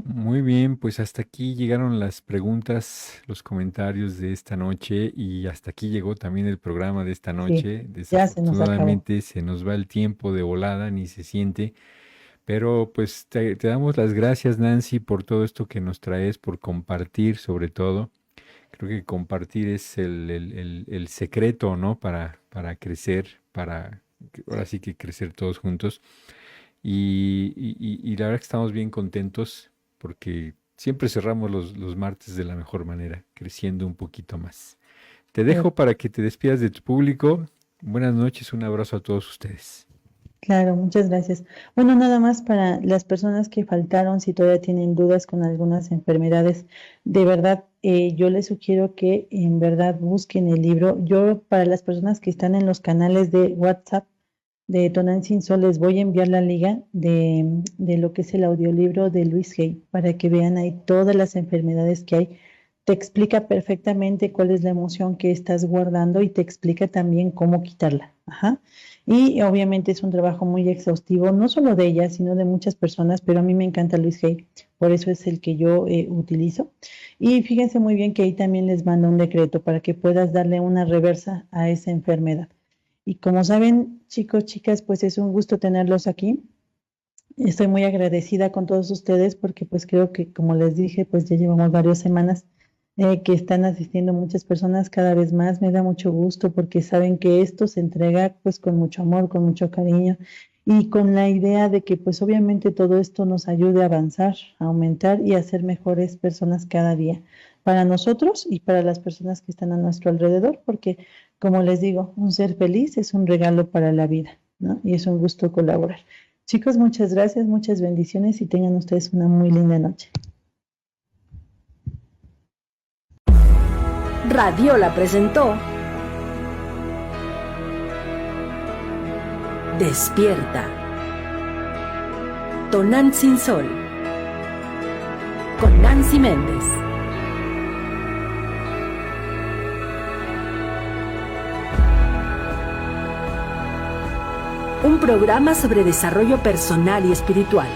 Speaker 3: Muy bien, pues hasta aquí llegaron las preguntas, los comentarios de esta noche y hasta aquí llegó también el programa de esta
Speaker 2: Sí,
Speaker 3: noche.
Speaker 2: ya se nos acabó.
Speaker 3: Desafortunadamente se nos va el tiempo de volada, ni se siente, pero pues te damos las gracias, Nancy, por todo esto que nos traes, por compartir sobre todo. Creo que compartir es el secreto, ¿no? Para crecer, ahora sí que crecer todos juntos. Y la verdad que estamos bien contentos porque siempre cerramos los martes de la mejor manera, creciendo un poquito más. Te
Speaker 2: Eh,
Speaker 3: dejo para que te despidas de tu público. Buenas noches, un abrazo a todos ustedes.
Speaker 2: Claro, muchas gracias. Bueno, nada más para las personas que faltaron, si todavía tienen dudas con algunas enfermedades, de verdad, yo les sugiero que en verdad busquen el libro. Yo, para las personas que están en los canales de WhatsApp de Tonantzin Sol, les voy a enviar la liga de lo que es el audiolibro de Luis Hay, para que vean ahí todas las enfermedades que hay. Te explica perfectamente cuál es la emoción que estás guardando y te explica también cómo quitarla. Ajá. Y obviamente es un trabajo muy exhaustivo, no solo de ella, sino de muchas personas, pero a mí me encanta Luis Hay, por eso es el que yo utilizo. Y fíjense muy bien que ahí también les mando un decreto para que puedas darle una reversa a esa enfermedad. Y como saben, chicos, chicas, pues es un gusto tenerlos aquí. Estoy muy agradecida con todos ustedes porque pues creo que, como les dije, pues ya llevamos varias semanas que están asistiendo muchas personas cada vez más. Me da mucho gusto porque saben que esto se entrega pues con mucho amor, con mucho cariño y con la idea de que pues obviamente todo esto nos ayude a avanzar, a aumentar y a ser mejores personas cada día para nosotros y para las personas que están a nuestro alrededor, porque como les digo, un ser feliz es un regalo para la vida, ¿no? Y es un gusto colaborar. Chicos, muchas gracias, muchas bendiciones y tengan ustedes una muy linda noche.
Speaker 1: Radiola presentó Despierta. Tonantzin Sol con Nancy Méndez. Un programa sobre desarrollo personal y espiritual.